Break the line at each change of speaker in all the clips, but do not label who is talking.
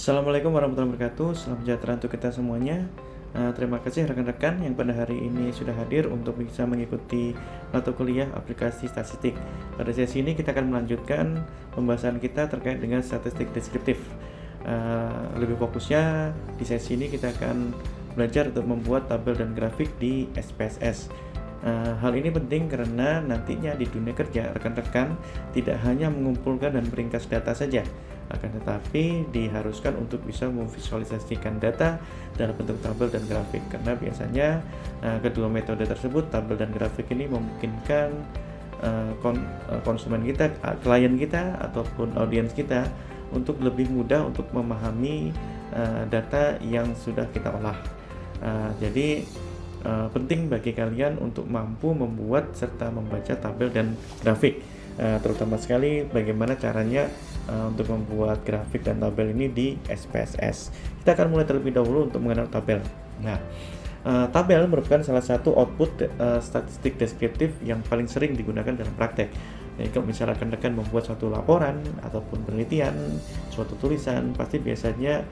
Assalamualaikum warahmatullahi wabarakatuh. Salam sejahtera untuk kita semuanya. Terima kasih rekan-rekan yang pada hari ini sudah hadir untuk bisa mengikuti mata kuliah aplikasi statistik. Pada sesi ini kita akan melanjutkan pembahasan kita terkait dengan statistik deskriptif. Lebih fokusnya di sesi ini kita akan belajar untuk membuat tabel dan grafik di SPSS. Hal ini penting karena nantinya di dunia kerja rekan-rekan tidak hanya mengumpulkan dan meringkas data saja, akan tetapi diharuskan untuk bisa memvisualisasikan data dalam bentuk tabel dan grafik, karena biasanya kedua metode tersebut, tabel dan grafik ini memungkinkan konsumen kita, klien kita ataupun audiens kita untuk lebih mudah untuk memahami data yang sudah kita olah. Jadi penting bagi kalian untuk mampu membuat serta membaca tabel dan grafik, terutama sekali bagaimana caranya untuk membuat grafik dan tabel ini di SPSS. Kita akan mulai terlebih dahulu untuk mengenal tabel. Nah, tabel merupakan salah satu output statistik deskriptif yang paling sering digunakan dalam praktek. Jadi kalau misalnya rekan-rekan membuat suatu laporan ataupun penelitian, suatu tulisan, pasti biasanya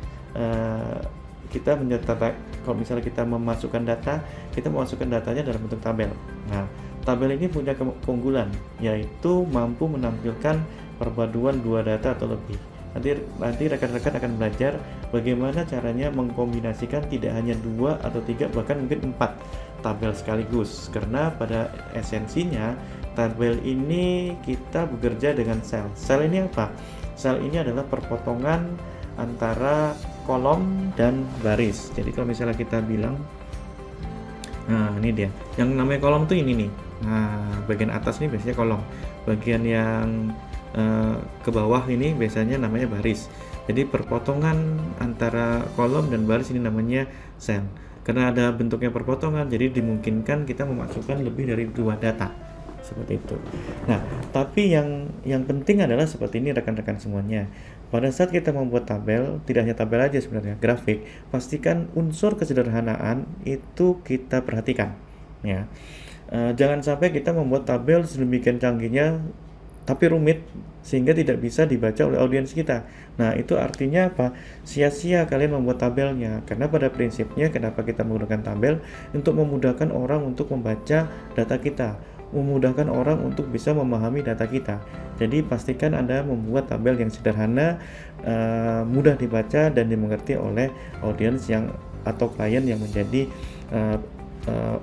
kita mencatat, kalau misalnya kita memasukkan data, kita memasukkan datanya dalam bentuk tabel. Nah, tabel ini punya keunggulan, yaitu mampu menampilkan perpaduan dua data atau lebih. Nanti rekan-rekan akan belajar bagaimana caranya mengkombinasikan tidak hanya 2 atau 3, bahkan mungkin 4 tabel sekaligus. Karena pada esensinya, tabel ini kita bekerja dengan sel. Sel ini apa? Sel ini adalah perpotongan antara kolom dan baris. Jadi kalau misalnya kita bilang, nah ini dia, yang namanya kolom tuh ini nih. Nah, bagian atas ini biasanya kolom, bagian yang ke bawah ini biasanya namanya baris. Jadi perpotongan antara kolom dan baris ini namanya sel. Karena ada bentuknya perpotongan, jadi dimungkinkan kita memasukkan lebih dari 2 data. Seperti itu. Nah, tapi yang penting adalah seperti ini rekan-rekan semuanya. Pada saat kita membuat tabel, tidak hanya tabel aja sebenarnya, grafik, pastikan unsur kesederhanaan itu kita perhatikan, ya. Jangan sampai kita membuat tabel sedemikian canggihnya tapi rumit sehingga tidak bisa dibaca oleh audiens kita. Nah, itu artinya apa? Sia-sia kalian membuat tabelnya. Karena pada prinsipnya kenapa kita menggunakan tabel? Untuk memudahkan orang untuk membaca data kita, memudahkan orang untuk bisa memahami data kita. Jadi pastikan Anda membuat tabel yang sederhana, mudah dibaca dan dimengerti oleh audiens yang atau klien yang menjadi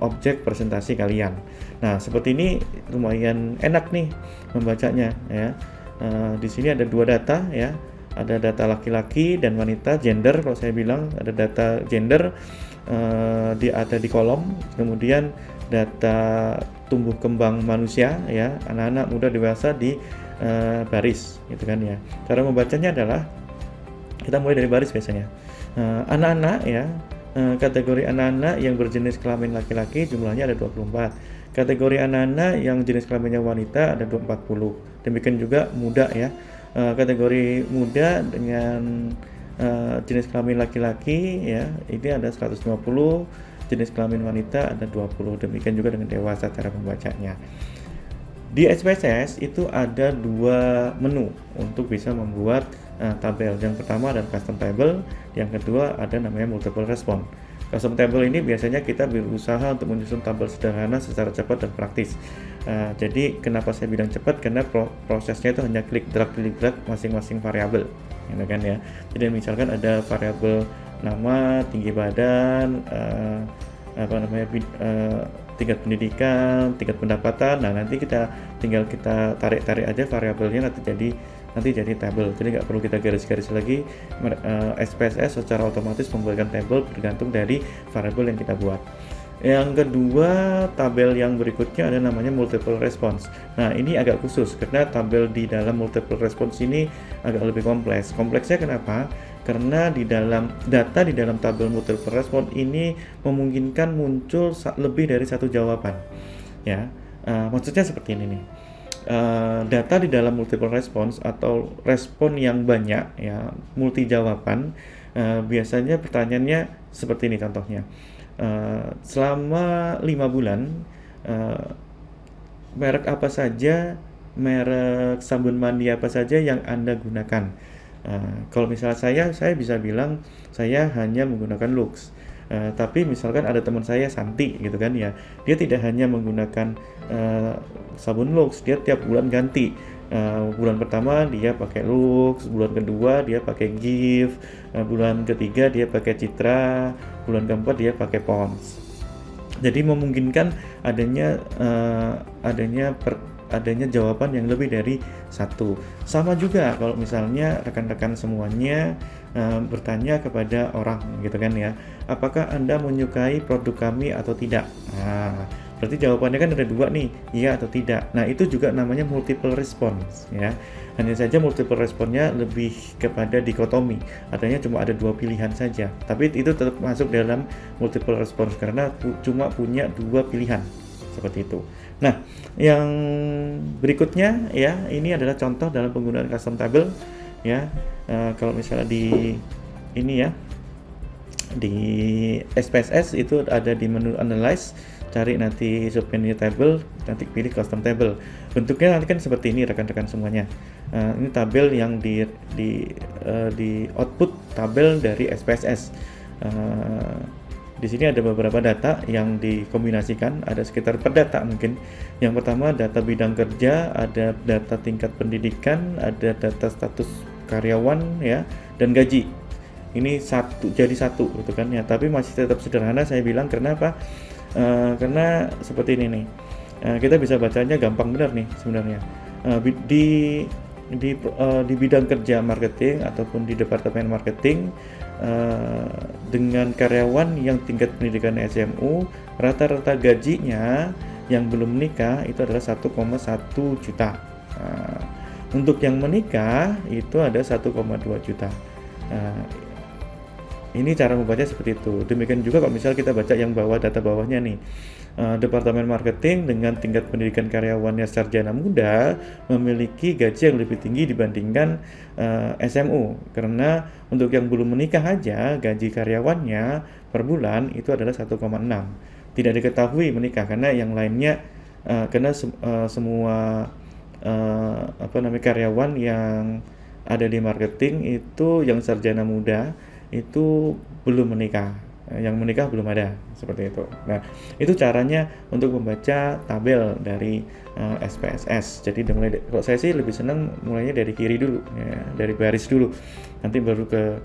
objek presentasi kalian. Nah, seperti ini lumayan enak nih membacanya, ya. Di sini ada 2 data, ya. Ada data laki-laki dan wanita, gender. Kalau saya bilang ada data gender, ada di kolom. Kemudian data tumbuh kembang manusia, ya, anak-anak, muda, dewasa di baris, gitu kan ya. Cara membacanya adalah kita mulai dari baris biasanya. Anak-anak, ya. Kategori anak-anak yang berjenis kelamin laki-laki jumlahnya ada 24. Kategori anak-anak yang jenis kelaminnya wanita ada 240. Demikian juga muda, ya. Kategori muda dengan jenis kelamin laki-laki, ya, ini ada 150. Jenis kelamin wanita ada 20. Demikian juga dengan dewasa cara membacanya. Di SPSS itu ada 2 menu untuk bisa membuat tabel. Yang pertama adalah custom table, yang kedua ada namanya multiple response. Custom table ini biasanya kita berusaha untuk menyusun tabel sederhana secara cepat dan praktis. Jadi kenapa saya bilang cepat? Karena prosesnya itu hanya klik drag masing-masing variabel, gitu kan ya. Jadi misalkan ada variabel nama, tinggi badan, tingkat pendidikan, tingkat pendapatan. Nah, nanti kita tinggal kita tarik-tarik aja variabelnya, nanti jadi tabel. Jadi nggak perlu kita garis-garis lagi. SPSS secara otomatis membuatkan tabel bergantung dari variabel yang kita buat. Yang kedua, tabel yang berikutnya ada namanya multiple response. Nah, ini agak khusus karena tabel di dalam multiple response ini agak lebih kompleks. Kompleksnya kenapa? Karena di dalam data di dalam tabel multiple response ini memungkinkan muncul lebih dari 1 jawaban, ya. Maksudnya seperti ini nih. Data di dalam multiple response atau respon yang banyak, ya, multi jawaban, biasanya pertanyaannya seperti ini contohnya. Selama 5 bulan merek apa saja, merek sabun mandi apa saja yang Anda gunakan. Kalau misalnya saya bisa bilang saya hanya menggunakan Lux. Tapi misalkan ada teman saya Santi gitu kan ya, dia tidak hanya menggunakan sabun Lux, dia tiap bulan ganti. Bulan pertama dia pakai Lux, bulan kedua dia pakai Gift, bulan ketiga dia pakai Citra, bulan keempat dia pakai Pond's. Jadi memungkinkan adanya adanya jawaban yang lebih dari satu. Sama juga kalau misalnya rekan-rekan semuanya bertanya kepada orang gitu kan ya, apakah Anda menyukai produk kami atau tidak? Nah, berarti jawabannya kan ada dua nih, iya atau tidak. Nah, itu juga namanya multiple response ya. Hanya saja multiple responnya lebih kepada dikotomi, artinya cuma ada dua pilihan saja. Tapi itu tetap masuk dalam multiple response karena cuma punya dua pilihan seperti itu. Nah, yang berikutnya ya, ini adalah contoh dalam penggunaan custom table ya. Kalau misalnya di ini ya, di SPSS itu ada di menu analyze, cari nanti submenu table, nanti pilih custom table. Bentuknya nanti kan seperti ini rekan-rekan semuanya. Ini tabel yang di output tabel dari SPSS. Di sini ada beberapa data yang dikombinasikan, ada sekitar 4 data mungkin. Yang pertama data bidang kerja, ada data tingkat pendidikan, ada data status karyawan ya, dan gaji. Ini jadi satu gitu kan ya, tapi masih tetap sederhana saya bilang. Kenapa? Karena seperti ini nih, kita bisa bacanya gampang benar nih sebenarnya. Di bidang kerja marketing ataupun di departemen marketing, dengan karyawan yang tingkat pendidikan SMU, rata-rata gajinya yang belum menikah itu adalah 1,1 juta. Untuk yang menikah itu ada 1,2 juta. Ini cara membaca seperti itu. Demikian juga kalau misalnya kita baca yang bawah, data bawahnya nih, Departemen Marketing dengan tingkat pendidikan karyawannya sarjana muda memiliki gaji yang lebih tinggi dibandingkan SMU. Karena untuk yang belum menikah aja gaji karyawannya per bulan itu adalah 1,6. Tidak diketahui menikah karena yang lainnya semua karyawan yang ada di marketing itu yang sarjana muda itu belum menikah, yang menikah belum ada, seperti itu. Nah, itu caranya untuk membaca tabel dari SPSS. Jadi kalau saya sih lebih senang mulainya dari kiri dulu, ya, dari baris dulu, nanti baru ke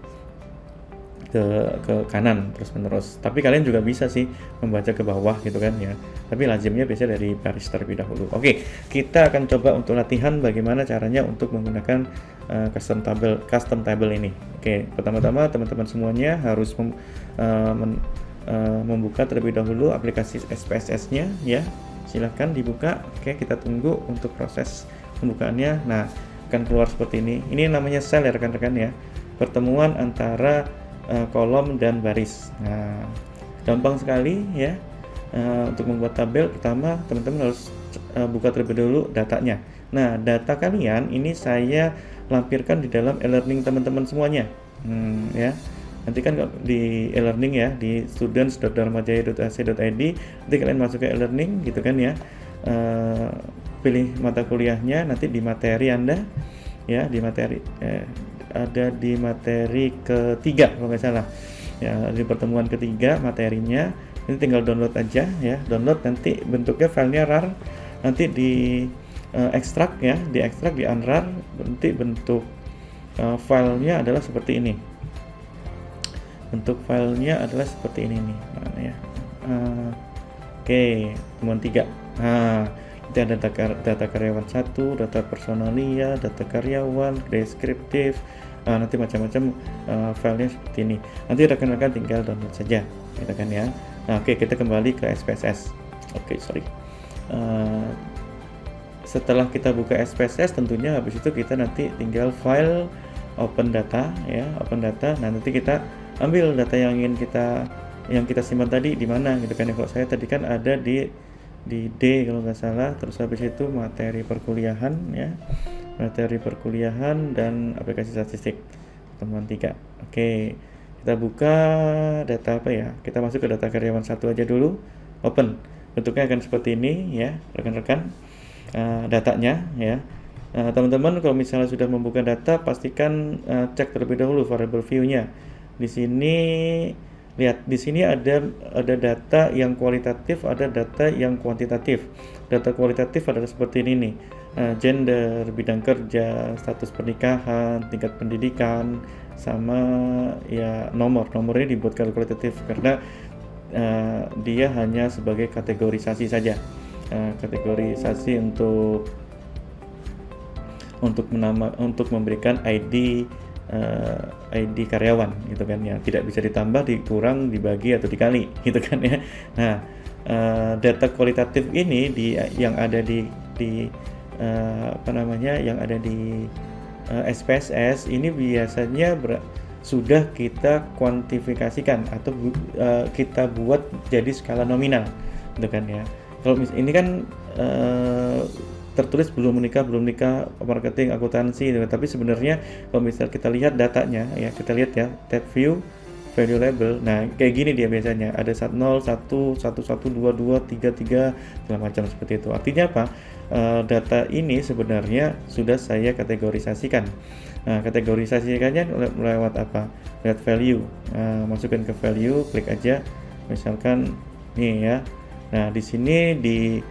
kanan terus menerus. Tapi kalian juga bisa sih membaca ke bawah gitu kan ya. Tapi lazimnya biasanya dari baris terlebih dahulu. Oke, kita akan coba untuk latihan bagaimana caranya untuk menggunakan custom table ini. Oke, pertama-tama teman-teman semuanya harus membuka terlebih dahulu aplikasi SPSS-nya ya. Silahkan dibuka. Oke, kita tunggu untuk proses pembukaannya. Nah, akan keluar seperti ini. Ini namanya cell ya rekan-rekan ya. Pertemuan antara kolom dan baris. Nah, gampang sekali ya. Untuk membuat tabel, pertama teman-teman harus buka terlebih dahulu datanya. Nah, data kalian ini saya lampirkan di dalam e-learning teman-teman semuanya. Ya. Nanti kan di e-learning ya, di students.dharmajaya.ac.id, nanti kalian masuk ke e-learning gitu kan ya. Pilih mata kuliahnya, nanti di materi Anda ya, di materi ada di materi ketiga kalau nggak salah ya, di pertemuan ketiga materinya. Ini tinggal download aja ya, download, nanti bentuknya filenya RAR, nanti di ekstrak ya, di ekstrak di unrar, nanti bentuk filenya adalah seperti ini. Bentuk filenya adalah seperti ini nih, mana ya? Oke, pertemuan 3. Nah, itu ada data karyawan 1, data personalia, data karyawan, deskriptif, nanti macam-macam filenya seperti ini. Nanti rekan-rekan tinggal download saja, gitu kan ya. Nah, oke, kita kembali ke SPSS. Setelah kita buka SPSS, tentunya habis itu kita nanti tinggal file open data ya, open data. Nah, nanti kita ambil data yang kita simpan tadi di mana, gitu kan ya. Kalau saya tadi kan ada di D kalau nggak salah, terus habis itu materi perkuliahan ya, materi perkuliahan dan aplikasi statistik pertemuan 3. Oke, kita buka data apa ya, kita masuk ke data karyawan 1 aja dulu, open. Bentuknya akan seperti ini ya rekan-rekan, datanya ya. Teman-teman kalau misalnya sudah membuka data, pastikan cek terlebih dahulu variable view-nya. Di sini lihat, di sini ada data yang kualitatif, ada data yang kuantitatif. Data kualitatif adalah seperti ini nih. Gender, bidang kerja, status pernikahan, tingkat pendidikan, sama ya nomor. Nomornya dibuat kualitatif karena dia hanya sebagai kategorisasi saja. Kategorisasi untuk memberikan ID karyawan gitu kan ya, tidak bisa ditambah, dikurang, dibagi atau dikali gitu kan ya. Nah, data kualitatif ini yang ada di yang ada di SPSS ini biasanya sudah kita kuantifikasikan atau kita buat jadi skala nominal gitu kan ya. Kalau ini kan tertulis belum menikah, marketing, akuntansi gitu. Tapi sebenarnya kalau misal kita lihat datanya ya, kita lihat ya, tab view, value label. Nah, kayak gini dia biasanya. Ada 0, 1, 11, 22, 33 segala macam seperti itu. Artinya apa? Data ini sebenarnya sudah saya kategorisasikan. Nah, kategorisasikannya lewat apa? Lewat value. Masukin ke value, klik aja. Misalkan nih ya. Nah, di sini di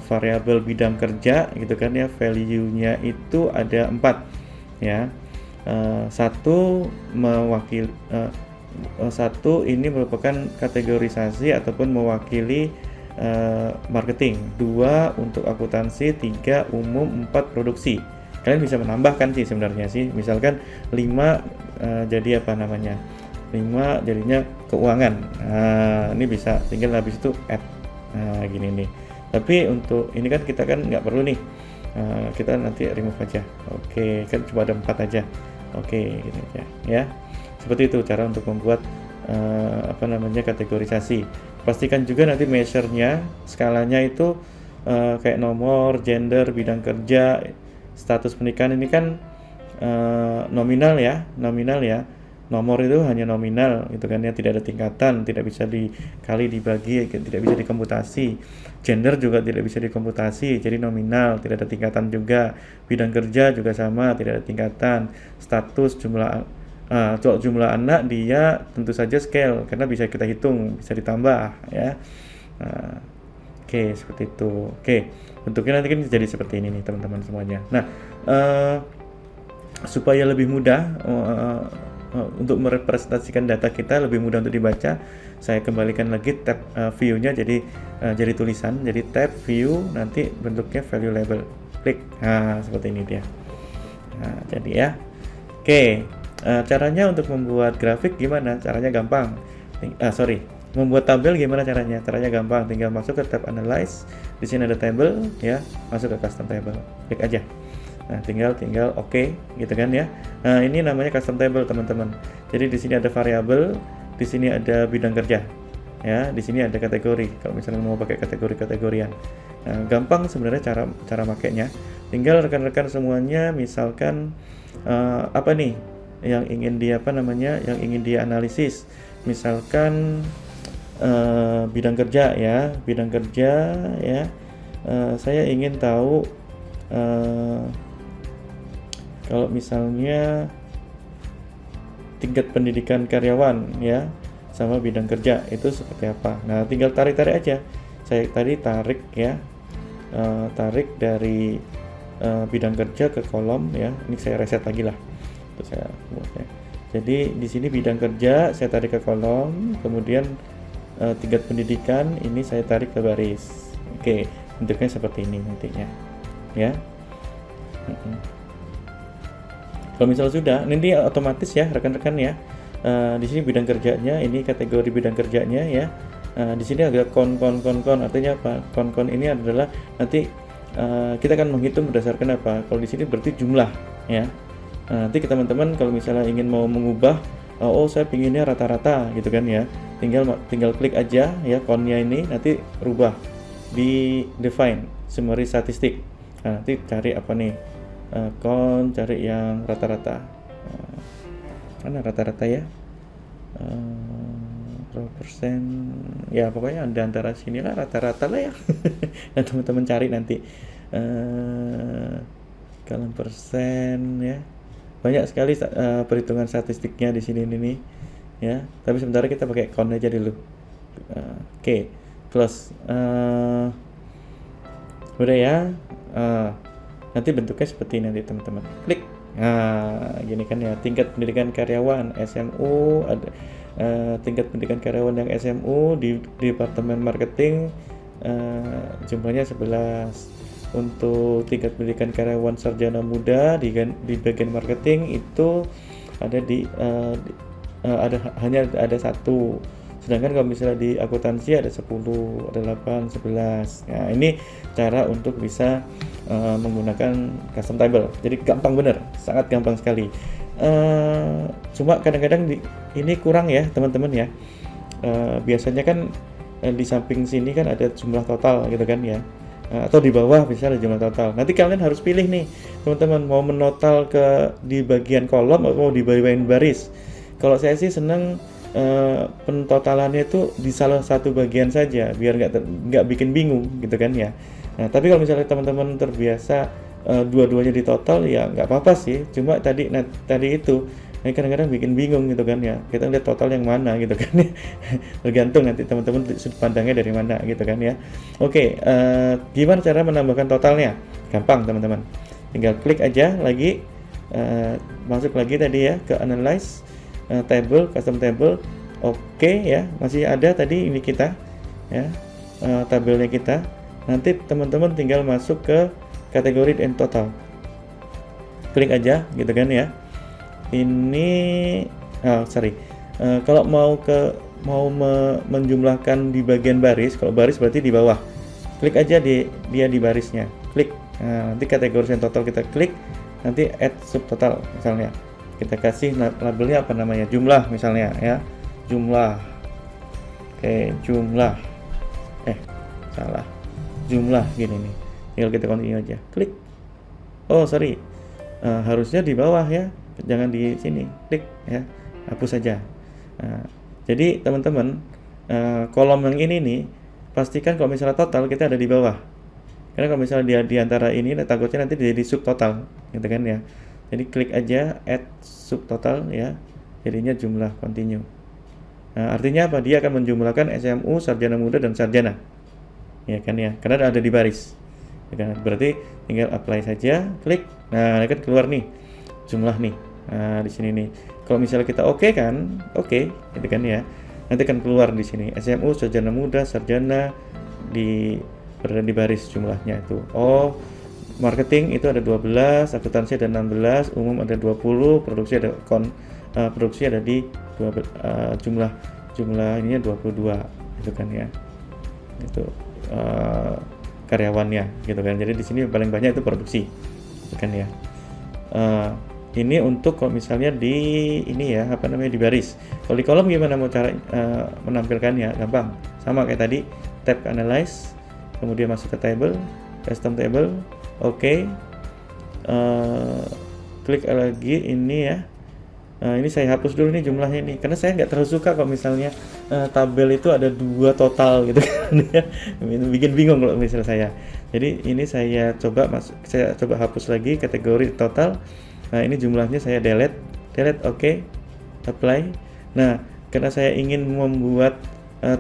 variabel bidang kerja gitu kan ya, value-nya itu ada 4 ya. Satu ini merupakan kategorisasi ataupun mewakili marketing, 2 untuk akuntansi, 3 umum, 4 produksi. Kalian bisa menambahkan sih sebenarnya sih, misalkan 5 jadi apa namanya, 5 jadinya keuangan. Ini bisa tinggal habis itu add. Gini nih. Tapi untuk ini kan kita kan nggak perlu nih, kita nanti remove aja. Oke, kan cuma ada 4 aja. Oke, gini aja ya. Seperti itu cara untuk membuat kategorisasi. Pastikan juga nanti measure-nya, skalanya itu kayak nomor, gender, bidang kerja, status pernikahan ini kan nominal ya. Nomor itu hanya nominal gitu kan ya, tidak ada tingkatan, tidak bisa dikali, dibagi, tidak bisa dikomputasi. Gender juga tidak bisa dikomputasi, jadi nominal, tidak ada tingkatan juga. Bidang kerja juga sama, tidak ada tingkatan. Status, jumlah anak dia tentu saja scale karena bisa kita hitung, bisa ditambah ya. Oke, seperti itu. Oke, bentuknya nanti kan jadi seperti ini nih teman-teman semuanya. Nah, supaya lebih mudah untuk merepresentasikan data kita, lebih mudah untuk dibaca, saya kembalikan lagi tab view-nya jadi tulisan, jadi tab view, nanti bentuknya value label, klik. Nah, seperti ini dia. Nah, jadi ya. Oke, caranya untuk membuat grafik gimana? Caranya gampang. Membuat tabel gimana caranya? Caranya gampang, tinggal masuk ke tab analyze. Di sini ada table ya, masuk ke custom table. Klik aja. Nah, tinggal oke gitu kan ya. Nah, ini namanya custom table, teman-teman. Jadi di sini ada variabel, di sini ada bidang kerja. Ya, di sini ada kategori. Kalau misalnya mau pakai kategorian. Nah, gampang sebenarnya cara makainya. Tinggal rekan-rekan semuanya misalkan apa nih yang ingin dia analisis. Misalkan bidang kerja ya. Saya ingin tahu kalau misalnya tingkat pendidikan karyawan ya sama bidang kerja itu seperti apa. Nah, tinggal tarik aja. Saya tadi tarik ya, tarik dari bidang kerja ke kolom ya. Ini saya reset lagi lah. Terus saya buatnya. Jadi di sini bidang kerja saya tarik ke kolom, kemudian tingkat pendidikan ini saya tarik ke baris. Oke, bentuknya seperti ini nantinya ya. Kalau misalnya sudah, nanti otomatis ya rekan-rekan ya. Di sini bidang kerjanya, ini kategori bidang kerjanya ya. Di sini ada kon, artinya apa? Kon ini adalah nanti kita akan menghitung berdasarkan apa? Kalau di sini berarti jumlah ya. Nanti ke teman-teman kalau misalnya ingin mau mengubah, saya pinginnya rata-rata gitu kan ya. Tinggal klik aja ya konnya ini, nanti rubah di define summary statistik. Nah, nanti cari apa nih? Cari yang rata-rata. Mana rata-rata ya? Berapa persen? Ya pokoknya ada antara sinilah rata-rata lah ya. Dan teman-teman cari nanti. skala persen ya. Banyak sekali perhitungan statistiknya di sini nih ya. Tapi sementara kita pakai count aja dulu. Oke, close. Udah ya. Nanti bentuknya seperti ini nanti teman-teman. Klik. Nah, gini kan ya. Tingkat pendidikan karyawan SMU ada tingkat pendidikan karyawan yang SMU di Departemen Marketing jumlahnya 11. Untuk tingkat pendidikan karyawan sarjana muda di bagian marketing itu ada hanya ada 1. Sedangkan kalau misalnya di akuntansi ada 10, ada 8, 11. Nah, ini cara untuk bisa menggunakan custom table. Jadi gampang bener, sangat gampang sekali. Cuma kadang-kadang ini kurang ya teman-teman ya. Biasanya kan di samping sini kan ada jumlah total gitu kan ya. Atau di bawah bisa ada jumlah total. Nanti kalian harus pilih nih teman-teman, mau menotal di bagian kolom atau mau di bagian baris. Kalau saya sih senang pentotalannya itu di salah satu bagian saja biar nggak bikin bingung gitu kan ya. Nah tapi kalau misalnya teman-teman terbiasa dua-duanya di total ya nggak apa-apa sih. Cuma tadi itu kadang-kadang bikin bingung gitu kan ya, kita lihat total yang mana gitu kan ya. Tergantung nanti teman-teman sudut pandangnya dari mana gitu kan ya. Oke, gimana cara menambahkan totalnya? Gampang teman-teman, tinggal klik aja lagi, masuk lagi tadi ya ke analyze, table, custom table. Oke ya, masih ada tadi ini kita ya, tabelnya kita. Nanti teman-teman tinggal masuk ke kategori dan total, klik aja gitu kan ya. Ini kalau mau menjumlahkan di bagian baris, kalau baris berarti di bawah, klik aja dia di barisnya, klik. Nah, nanti kategori total kita klik, nanti add subtotal misalnya, kita kasih labelnya apa namanya, jumlah misalnya ya, jumlah. Oke, jumlah salah, jumlah gini nih, tinggal kita continue aja, klik. Harusnya di bawah ya, jangan di sini, klik ya, hapus saja. Jadi teman-teman, kolom yang ini nih pastikan kalau misalnya total kita ada di bawah, karena kalau misalnya dia di antara ini takutnya nanti jadi subtotal gitu kan ya. Jadi klik aja add subtotal ya, jadinya jumlah continue. Artinya apa? Dia akan menjumlahkan SMU, sarjana muda dan sarjana ya kan ya, karena ada di baris ya kan? Berarti tinggal apply saja, klik. Nah ini kan keluar nih jumlah nih. Nah, di sini nih. Kalau misalnya kita oke kan, gitu kan ya. Nanti akan keluar di sini SMU, sarjana muda, sarjana berada di baris jumlahnya itu. Marketing itu ada 12, akuntansi ada 16, umum ada 20, produksi ada di jumlah ininya 22 gitu kan ya. Itu karyawannya gitu kan. Jadi di sini paling banyak itu produksi gitu kan ya. Ini untuk kalau misalnya di di baris. Kalau di kolom gimana mau cara menampilkannya? Gampang, sama kayak tadi, tab analyze, kemudian masuk ke table, custom table, klik lagi ini ya. Ini saya hapus dulu nih jumlahnya nih, karena saya nggak terlalu suka kalau misalnya tabel itu ada 2 total gitu kan ya. Bikin bingung kalau misalnya saya. Jadi ini saya coba hapus lagi kategori total. Nah ini jumlahnya saya delete, apply. Nah karena saya ingin membuat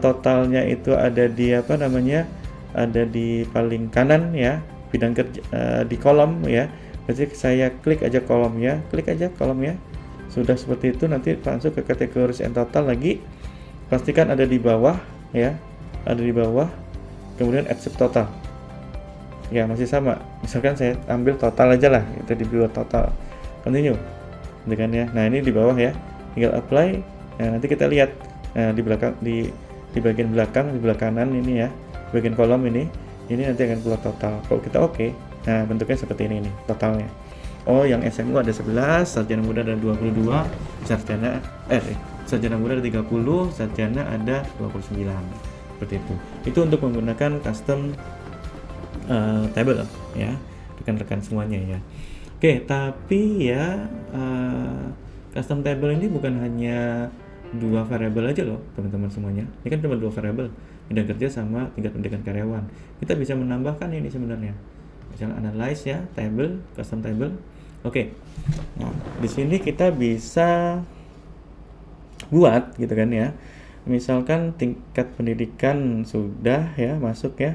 totalnya itu ada di ada di paling kanan ya, bidang kerja di kolom ya. Berarti saya klik aja kolomnya, sudah seperti itu. Nanti masuk ke kategori and total lagi, pastikan ada di bawah ya, kemudian add subtotal ya, masih sama. Misalkan saya ambil total aja lah, itu di bawah total, continue dengan ya. Nah ini di bawah ya, tinggal apply. Nah nanti kita lihat di belakang, di bagian belakang, di belah kanan ini ya, bagian kolom ini nanti akan keluar total. Kalau kita nah bentuknya seperti ini nih totalnya. Yang SMU ada 11, sarjana muda ada 22, sarjana muda ada 30, sarjana ada 29, seperti itu. Itu untuk menggunakan custom table ya, rekan-rekan semuanya ya. Tapi ya custom table ini bukan hanya 2 variabel aja loh teman-teman semuanya. Ini kan cuma 2 variabel, bidang kerja sama tingkat pendidikan karyawan. Kita bisa menambahkan ini sebenarnya misalnya analyze ya, table, custom table. Oke. Nah, di sini kita bisa buat gitu kan ya. Misalkan tingkat pendidikan sudah ya masuk ya.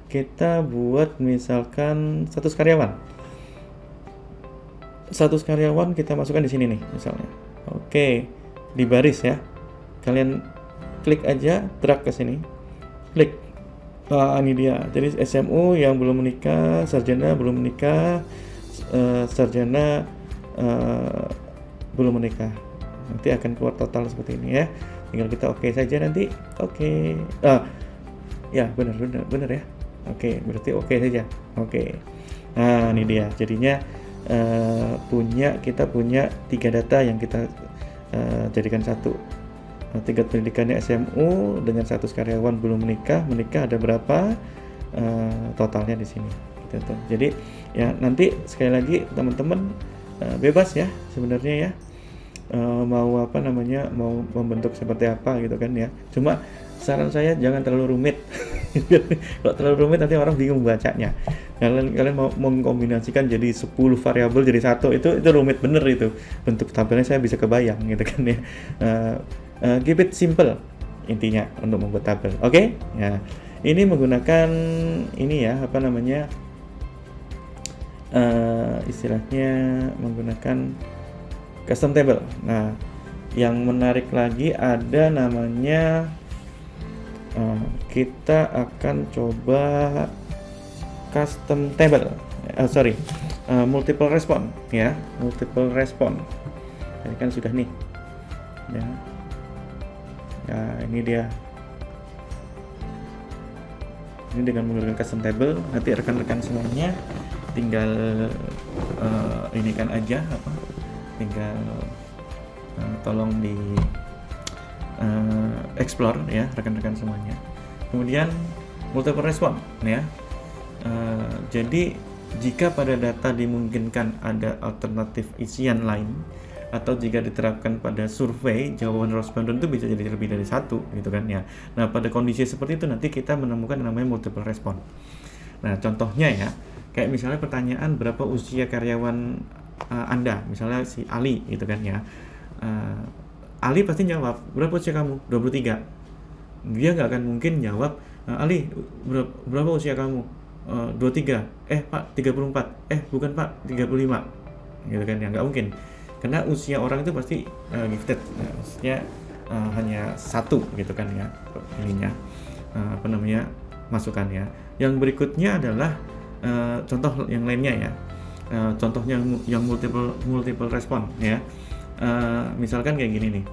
Kita buat misalkan status karyawan. Status karyawan kita masukkan di sini nih misalnya. Oke, di baris ya. Kalian klik aja, drag ke sini. Klik. Ini dia. Jadi SMU yang belum menikah, sarjana belum menikah, sarjana belum menikah. Nanti akan keluar total seperti ini ya. Tinggal kita oke saja nanti. Oke. Ya, benar ya. Oke, berarti oke saja. Oke. Nah, ini dia. Jadinya kita punya 3 data yang kita jadikan satu. Tingkat pendidikannya SMU dengan status karyawan belum menikah ada berapa, totalnya di sini gitu. Jadi ya nanti sekali lagi teman-teman bebas ya sebenarnya ya, mau membentuk seperti apa gitu kan ya. Cuma saran saya jangan terlalu rumit. Kalau terlalu rumit nanti orang bingung bacanya. Kalian mau mengkombinasikan jadi 10 variabel jadi satu, itu rumit bener itu. Bentuk tabelnya saya bisa kebayang gitu kan ya. Keep it simple intinya untuk membuat tabel. Oke? Ya. Ini menggunakan ini ya, istilahnya menggunakan custom table. Nah, yang menarik lagi ada namanya kita akan coba custom table. Multiple response ya, multiple response. Ini kan sudah nih. Ya. Nah, ini dia. Ini dengan menggunakan custom table, nanti rekan-rekan semuanya tinggal ini kan aja tinggal tolong di explore ya rekan-rekan semuanya. Kemudian multiple response ya. Jadi jika pada data dimungkinkan ada alternatif isian lain, atau jika diterapkan pada survei, jawaban responden itu bisa jadi lebih dari satu gitu kan ya. Nah, pada kondisi seperti itu nanti kita menemukan yang namanya multiple response. Nah, contohnya ya, kayak misalnya pertanyaan berapa usia karyawan Anda, misalnya si Ali gitu kan ya. Ali pasti jawab, berapa usia kamu? 23. Dia nggak akan mungkin jawab, Ali berapa usia kamu? 23. Pak 34. Bukan Pak 35. Gitu kan ya, nggak mungkin. Karena usia orang itu pasti gifted, maksudnya hanya satu gitu kan ya ininya, masukannya. Yang berikutnya adalah contoh yang lainnya ya, contohnya yang multiple response ya. Misalkan kayak gini nih,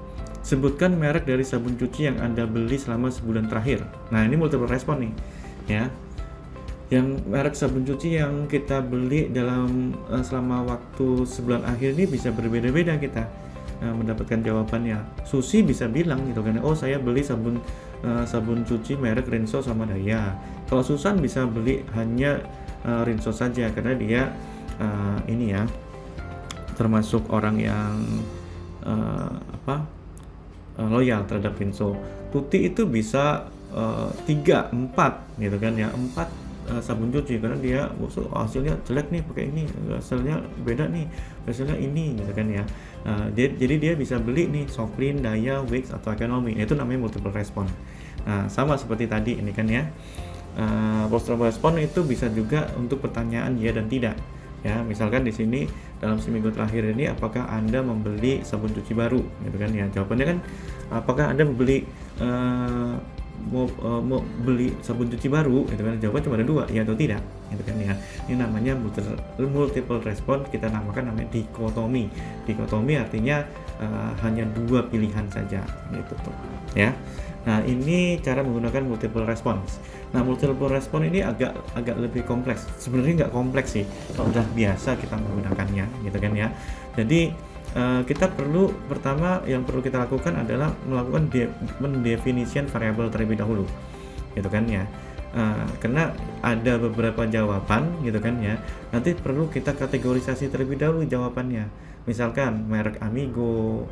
sebutkan merek dari sabun cuci yang Anda beli selama sebulan terakhir. Nah, ini multiple response nih ya. Yang merek sabun cuci yang kita beli dalam selama waktu sebulan akhir ini bisa berbeda-beda kita mendapatkan jawabannya. Susi bisa bilang gitu kan, oh saya beli sabun cuci merek Rinso sama Daya. Kalau Susan bisa beli hanya Rinso saja karena dia ini ya termasuk orang yang loyal terhadap Rinso. Tuti itu bisa 3, 4 gitu kan ya, 4 sabun cuci karena dia hasilnya jelek nih pakai ini, hasilnya beda nih, hasilnya ini gitu kan ya. Jadi dia bisa beli nih Soklin, Daya, Wix atau Ekonomi. Itu namanya multiple response. Nah, sama seperti tadi ini kan ya. Multiple response itu bisa juga untuk pertanyaan ya dan tidak. Ya, misalkan di sini dalam seminggu terakhir ini apakah Anda membeli sabun cuci baru gitu kan ya. Jawabannya kan apakah Anda membeli mau beli sabun cuci baru gitu kan, jawaban cuma ada 2, ya atau tidak gitu kan ya. Ini namanya multiple response, kita namakan namanya dikotomi. Dikotomi artinya hanya 2 pilihan saja gitu tuh ya. Nah, ini cara menggunakan multiple response. Nah, multiple response ini agak lebih kompleks. Sebenarnya nggak kompleks sih kalau udah biasa kita menggunakannya gitu kan ya. Jadi kita pertama yang perlu kita lakukan adalah melakukan mendefinisikan variabel terlebih dahulu gitu kan ya. Karena ada beberapa jawaban gitu kan ya, nanti perlu kita kategorisasi terlebih dahulu jawabannya. Misalkan merek Amigo,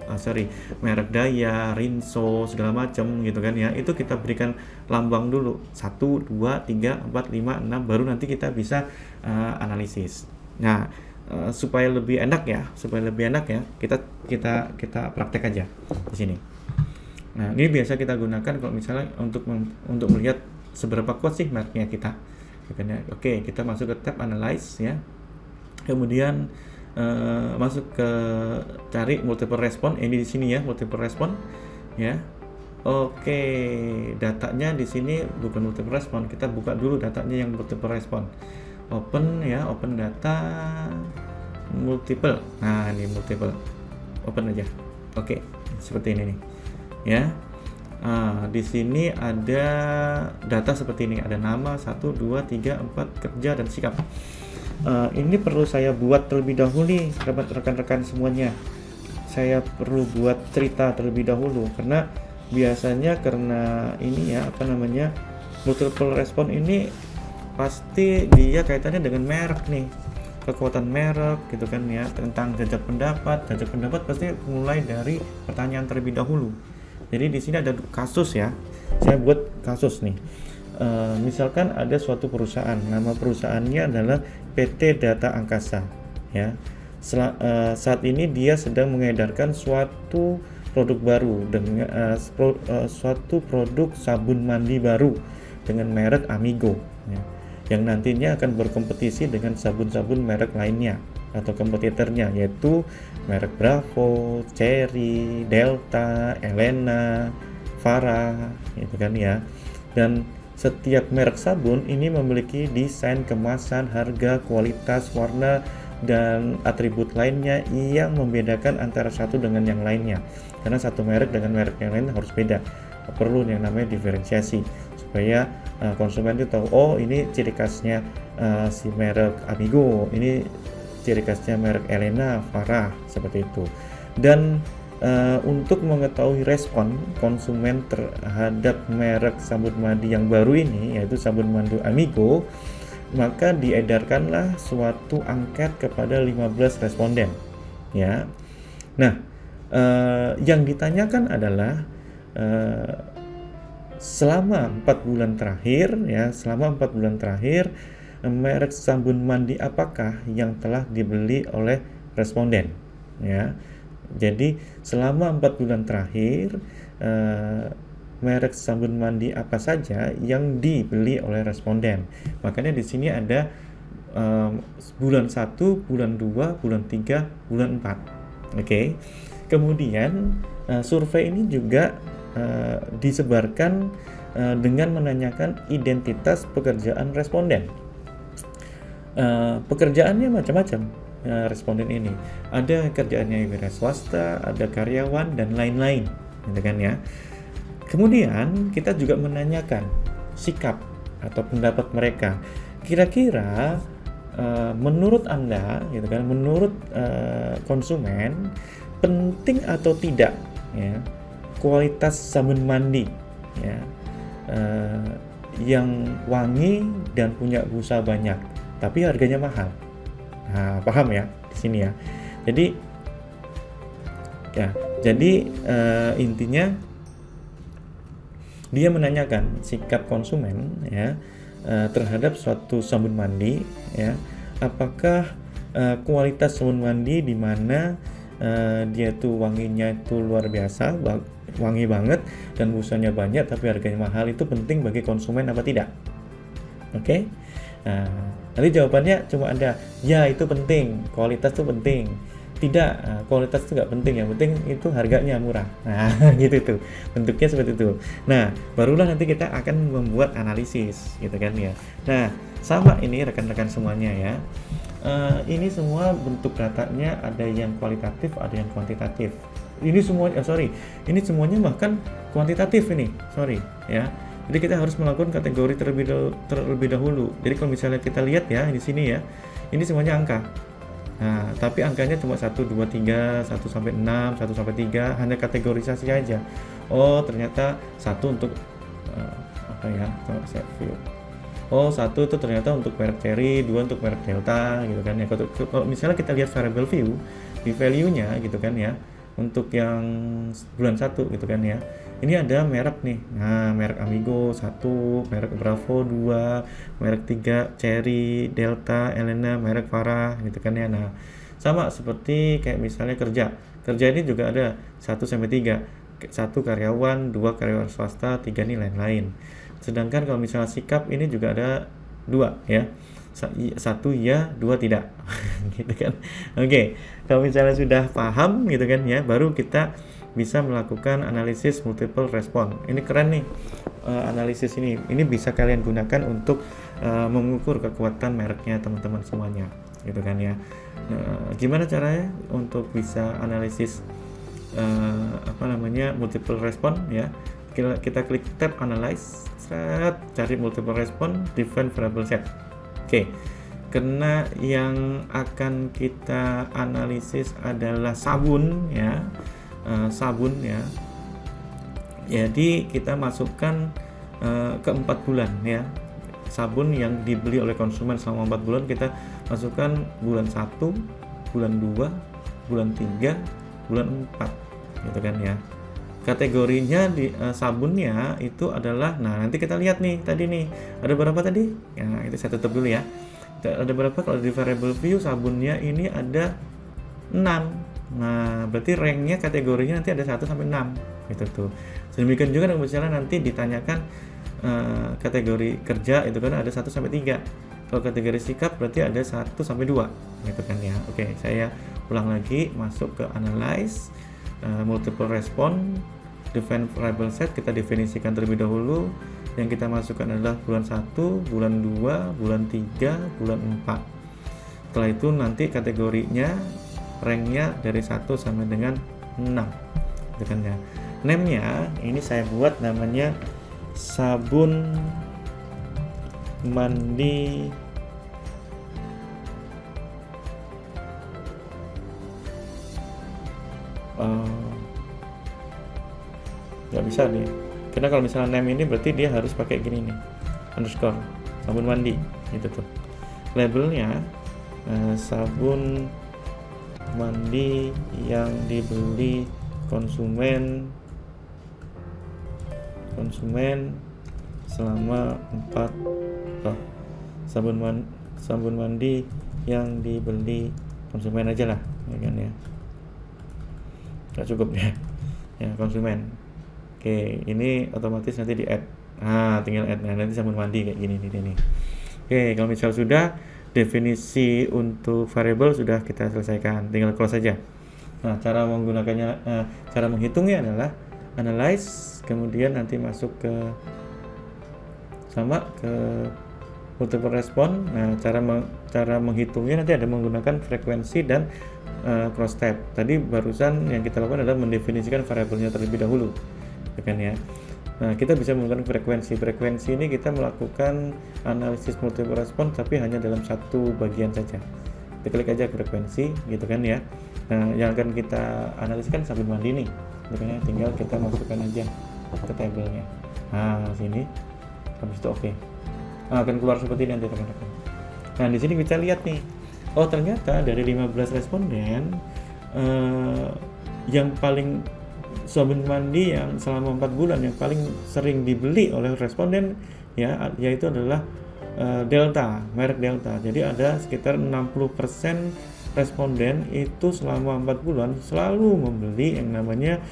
merek Daya, Rinso, segala macam gitu kan ya. Itu kita berikan lambang dulu. 1, 2, 3, 4, 5, 6, baru nanti kita bisa analisis. Nah, supaya lebih enak ya, kita praktek aja di sini. Nah, ini biasa kita gunakan kalau misalnya untuk melihat seberapa kuat sih mereknya kita. Oke, kita masuk ke tab Analyze ya. Kemudian masuk ke cari multiple response. Ini di sini ya, multiple response ya. Oke, datanya di sini bukan multiple response. Kita buka dulu datanya yang multiple response. Open ya, open data multiple. Nah, ini multiple. Open aja. Oke, seperti ini nih. Ya. Di sini ada data seperti ini, ada nama 1, 2, 3, 4, kerja dan sikap. Ini perlu saya buat terlebih dahulu nih rekan-rekan semuanya. Saya perlu buat cerita terlebih dahulu karena biasanya ini ya multiple response ini pasti dia kaitannya dengan merek nih, kekuatan merek gitu kan ya. Tentang jajak pendapat pasti mulai dari pertanyaan terlebih dahulu. Jadi di sini ada kasus ya, saya buat kasus nih. Misalkan ada suatu perusahaan, nama perusahaannya adalah PT Data Angkasa ya. Saat ini dia sedang mengedarkan suatu produk baru dengan suatu produk sabun mandi baru dengan merek Amigo ya, yang nantinya akan berkompetisi dengan sabun-sabun merek lainnya atau kompetitornya, yaitu merek Bravo, Cherry, Delta, Elena, Farah gitu kan ya. Dan setiap merek sabun ini memiliki desain, kemasan, harga, kualitas, warna, dan atribut lainnya yang membedakan antara satu dengan yang lainnya. Karena satu merek dengan merek yang lain harus beda. Perlu yang namanya diferensiasi supaya konsumen itu tahu, oh ini ciri khasnya si merek Amigo, ini ciri khasnya merek Elena, Farah, seperti itu. Dan untuk mengetahui respon konsumen terhadap merek sabun mandi yang baru ini, yaitu sabun mandi Amigo, maka diedarkanlah suatu angket kepada 15 responden ya. Nah, yang ditanyakan adalah selama 4 bulan terakhir ya, merek sabun mandi apakah yang telah dibeli oleh responden ya. Jadi selama 4 bulan terakhir merek sabun mandi apa saja yang dibeli oleh responden. Makanya di sini ada bulan 1, bulan 2, bulan 3, bulan 4. Oke. Kemudian survei ini juga disebarkan dengan menanyakan identitas pekerjaan responden. Pekerjaannya macam-macam. Responden ini ada kerjaannya wira swasta, ada karyawan dan lain-lain gitu kan ya. Kemudian kita juga menanyakan sikap atau pendapat mereka. Kira-kira menurut Anda gitu kan, menurut konsumen penting atau tidak ya kualitas sabun mandi ya yang wangi dan punya busa banyak tapi harganya mahal. Nah, paham ya di sini ya. Jadi intinya dia menanyakan sikap konsumen ya terhadap suatu sabun mandi ya. Apakah kualitas sabun mandi di mana dia tuh wanginya itu luar biasa, wangi banget dan busanya banyak tapi harganya mahal, itu penting bagi konsumen apa tidak? Oke. Nanti jawabannya cuma ada ya itu penting, kualitas itu penting. Tidak, kualitas itu nggak penting, yang penting itu harganya murah. Nah gitu tuh, bentuknya seperti itu. Nah barulah nanti kita akan membuat analisis gitu kan ya. Nah sama ini rekan-rekan semuanya ya. Ini semua bentuk datanya ada yang kualitatif, ada yang kuantitatif. Ini semuanya bahkan kuantitatif ini, ya. Jadi kita harus melakukan kategori terlebih dahulu. Jadi kalau misalnya kita lihat ya di sini ya, ini semuanya angka. Nah, tapi angkanya cuma 1, 2, 3, 1 sampai 6, 1 sampai 3, hanya kategorisasi aja. Oh, ternyata 1 untuk coba saya view. oh satu itu ternyata untuk merek Cherry, dua untuk merek Delta gitu kan ya. Kalau misalnya kita lihat variable view di value-nya gitu kan ya, untuk yang bulan 1 gitu kan ya, ini ada merek nih, nah merek Amigo 1, merek Bravo 2, merek 3 Cherry, Delta, Elena, merek Farah gitu kan ya. Nah sama seperti kayak misalnya kerja ini juga ada 1-3, 1 karyawan, 2 karyawan swasta, 3 nih lain-lain. Sedangkan kalau misalnya sikap ini juga ada 2 ya, 1 ya, 2 tidak gitu kan. Oke, kalau misalnya sudah paham gitu kan ya, baru kita bisa melakukan analisis multiple respon. Ini keren nih, analisis ini bisa kalian gunakan untuk mengukur kekuatan mereknya teman-teman semuanya gitu kan ya. Gimana caranya untuk bisa analisis multiple respon ya? Kita klik tab analyze, cari multiple respon, define variable set. Oke, karena yang akan kita analisis adalah sabun ya, jadi kita masukkan ke 4 bulan ya, sabun yang dibeli oleh konsumen selama 4 bulan kita masukkan bulan 1, bulan 2, bulan 3, bulan 4 gitu kan ya. Kategorinya di sabunnya itu adalah, nah nanti kita lihat nih tadi nih ada berapa tadi ya, itu saya tutup dulu ya, ada berapa. Kalau di variable view sabunnya ini ada 6, nah berarti ranknya kategorinya nanti ada 1-6 gitu tuh. Sedemikian juga misalnya nanti ditanyakan kategori kerja itu kan ada 1-3, kalau kategori sikap berarti ada 1-2 gitu kan ya. Oke, saya ulang lagi, masuk ke analyze, multiple respon, define variable set, kita definisikan terlebih dahulu. Yang kita masukkan adalah bulan 1, bulan 2, bulan 3, bulan 4. Setelah itu nanti kategorinya ranknya dari 1 sampai dengan 6 gitu kan ya. Name-nya ini saya buat namanya sabun mandi nggak bisa nih, karena kalau misalnya name ini berarti dia harus pakai gini nih, underscore sabun mandi gitu tuh. Labelnya sabun mandi yang dibeli konsumen selama 4 sabun mandi yang dibeli konsumen aja lah ya kan ya, nggak cukup ya konsumen. Oke, ini otomatis nanti di add, tinggal add, nah nanti sabun mandi kayak gini nih. Oke, kalau misal sudah definisi untuk variable sudah kita selesaikan, tinggal close saja. Nah, cara menggunakannya, cara menghitungnya adalah analyze, kemudian nanti masuk ke multiple respon. Nah, cara menghitungnya nanti ada menggunakan frekuensi dan cross tab. Tadi barusan yang kita lakukan adalah mendefinisikan variabelnya terlebih dahulu, ya kan ya. Nah, kita bisa menggunakan frekuensi ini kita melakukan analisis multiple respon tapi hanya dalam satu bagian saja. Kita klik aja frekuensi gitu kan ya. Nah, yang akan kita analiskan sabun mandi nih, makanya tinggal kita masukkan aja ke tabelnya. Nah, sini habis itu oke. Nah, akan keluar seperti ini nanti teman-teman. Nah, di sini kita lihat nih, oh ternyata dari 15 responden yang paling sabun mandi yang selama 4 bulan yang paling sering dibeli oleh responden ya, yaitu adalah Delta, merek Delta. Jadi ada sekitar 60% responden itu selama 4 bulan selalu membeli yang namanya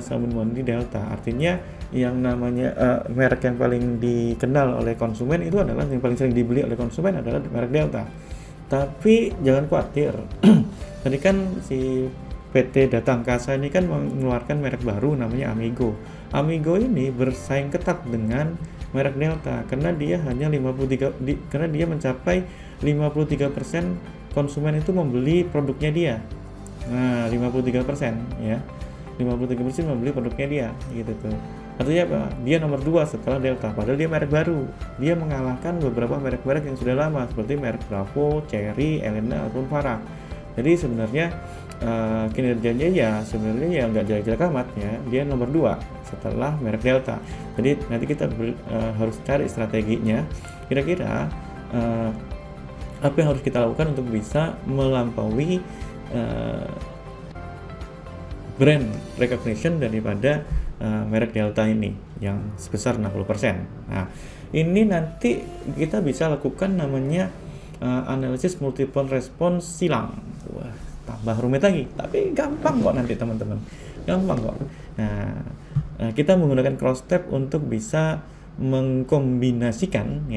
sabun mandi Delta. Artinya yang namanya merek yang paling dikenal oleh konsumen itu adalah, yang paling sering dibeli oleh konsumen adalah merek Delta. Tapi jangan khawatir, tadi kan si PT Data Angkasa ini kan mengeluarkan merek baru namanya Amigo. Amigo ini bersaing ketat dengan merek Delta karena dia hanya karena dia mencapai 53% konsumen itu membeli produknya dia. Nah, 53% ya. 53% membeli produknya dia gitu tuh. Artinya apa? Dia nomor 2 setelah Delta, padahal dia merek baru. Dia mengalahkan beberapa merek-merek yang sudah lama seperti merek Bravo, Cherry, Elena ataupun Farah. Jadi sebenarnya kinerjanya ya sebenarnya ya nggak jelek-jelek amat ya, dia nomor 2 setelah merek Delta. Jadi nanti kita harus cari strateginya, kira-kira apa yang harus kita lakukan untuk bisa melampaui brand recognition daripada merek Delta ini yang sebesar 60%. Nah, ini nanti kita bisa lakukan namanya analisis multiple response silang. Wah, tambah rumit lagi, tapi gampang kok nanti teman-teman. Gampang kok. Nah, kita menggunakan cross step untuk bisa mengkombinasikan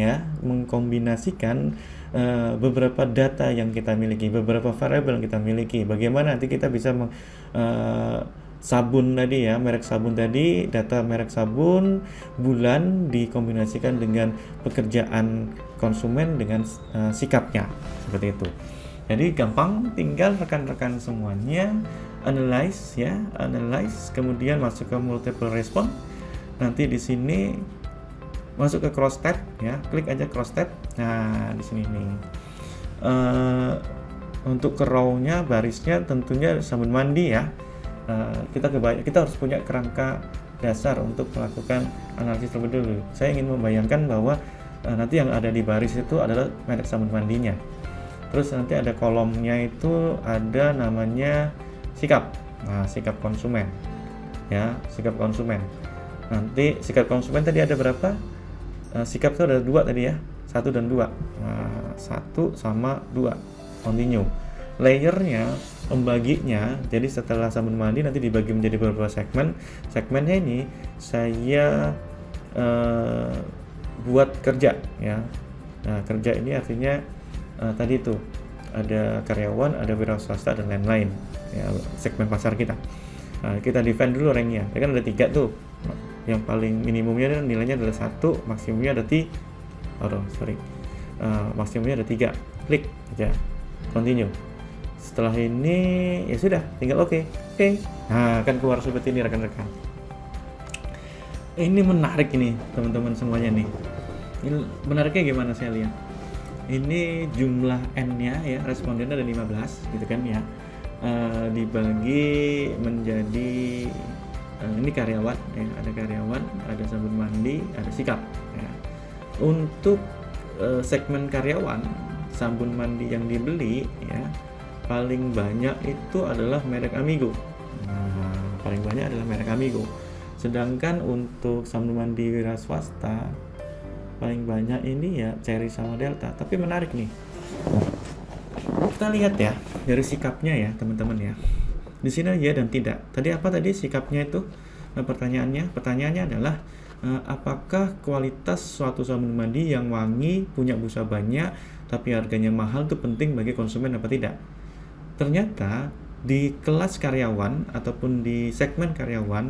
beberapa data yang kita miliki, beberapa variabel yang kita miliki. Bagaimana nanti kita bisa sabun tadi ya, merek sabun tadi, data merek sabun, bulan dikombinasikan dengan pekerjaan konsumen dengan sikapnya, seperti itu. Jadi gampang, tinggal rekan-rekan semuanya analyze, kemudian masuk ke multiple response. Nanti di sini masuk ke cross tab ya, klik aja cross tab. Nah, di sini nih. Untuk ke row-nya, barisnya tentunya sabun mandi ya. Kita harus punya kerangka dasar untuk melakukan analisis terlebih dulu. Saya ingin membayangkan bahwa nanti yang ada di baris itu adalah merek sabun mandinya. Terus nanti ada kolomnya itu ada namanya sikap. Nah, sikap konsumen. Ya, sikap konsumen. Nanti sikap konsumen tadi ada berapa? Sikap itu ada 2 tadi ya. 1 dan 2. Nah, 1 sama 2. Continue. Layernya, membaginya, jadi setelah sabun mandi nanti dibagi menjadi beberapa segmen. Segmennya ini saya buat kerja ya. Nah, kerja ini artinya tadi itu ada karyawan, ada wira swasta dan lain-lain ya, segmen pasar kita. Nah, kita define dulu ranknya. Kan ada 3 tuh. Yang paling minimumnya nilainya adalah 1, maksimumnya ada maksimumnya ada 3. Klik aja, continue. Setelah ini ya sudah, tinggal oke. Nah, akan keluar seperti ini rekan-rekan. Ini menarik ini teman-teman semuanya nih. Ini menariknya gimana saya lihat? Ini jumlah N-nya ya, respondennya ada 15 gitu kan ya. Dibagi menjadi ini karyawan ya, ada karyawan, ada sabun mandi, ada sikap ya. Untuk segmen karyawan, sabun mandi yang dibeli ya paling banyak itu adalah merek Amigo. Nah, paling banyak adalah merek Amigo. Sedangkan untuk sabun mandi wira swasta paling banyak ini ya Cherry sama Delta. Tapi menarik nih, kita lihat ya dari sikapnya ya teman-teman ya. Di sini ya dan tidak. Tadi apa tadi sikapnya itu? Pertanyaannya adalah apakah kualitas suatu sabun mandi yang wangi, punya busa banyak, tapi harganya mahal itu penting bagi konsumen apa tidak? Ternyata di kelas karyawan ataupun di segmen karyawan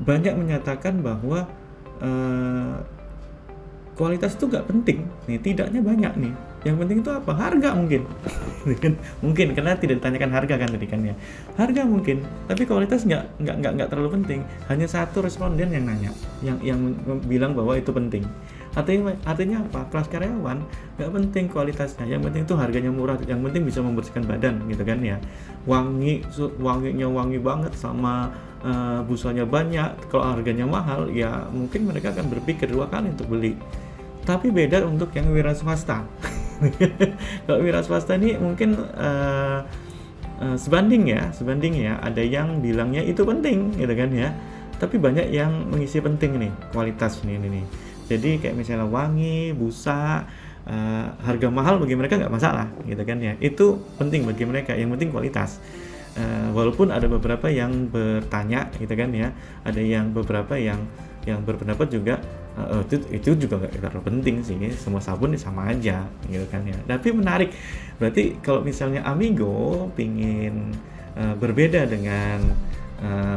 banyak menyatakan bahwa kualitas itu nggak penting. Nih, tidaknya banyak nih. Yang penting itu apa? Harga mungkin. Mungkin karena tidak ditanyakan harga kan tadi kan ya. Harga mungkin, tapi kualitas nggak terlalu penting. Hanya 1 responden yang nanya, yang bilang bahwa itu penting. Artinya apa? Kelas karyawan nggak penting kualitasnya, yang penting itu harganya murah, yang penting bisa membersihkan badan gitu kan ya. Wanginya wangi banget sama busanya banyak. Kalau harganya mahal ya mungkin mereka akan berpikir 2 kali untuk beli. Tapi beda untuk yang wira swasta. Kalau wira swasta ini mungkin sebanding ya. Ada yang bilangnya itu penting gitu kan ya. Tapi banyak yang mengisi penting nih kualitas ini. Jadi kayak misalnya wangi, busa, harga mahal bagi mereka nggak masalah gitu kan ya. Itu penting bagi mereka. Yang penting kualitas. Walaupun ada beberapa yang bertanya gitu kan ya. Ada yang beberapa yang berpendapat juga itu juga nggak terlalu penting sih, semua sabun sama aja gitu kan ya. Tapi menarik, berarti kalau misalnya Amigo pingin berbeda dengan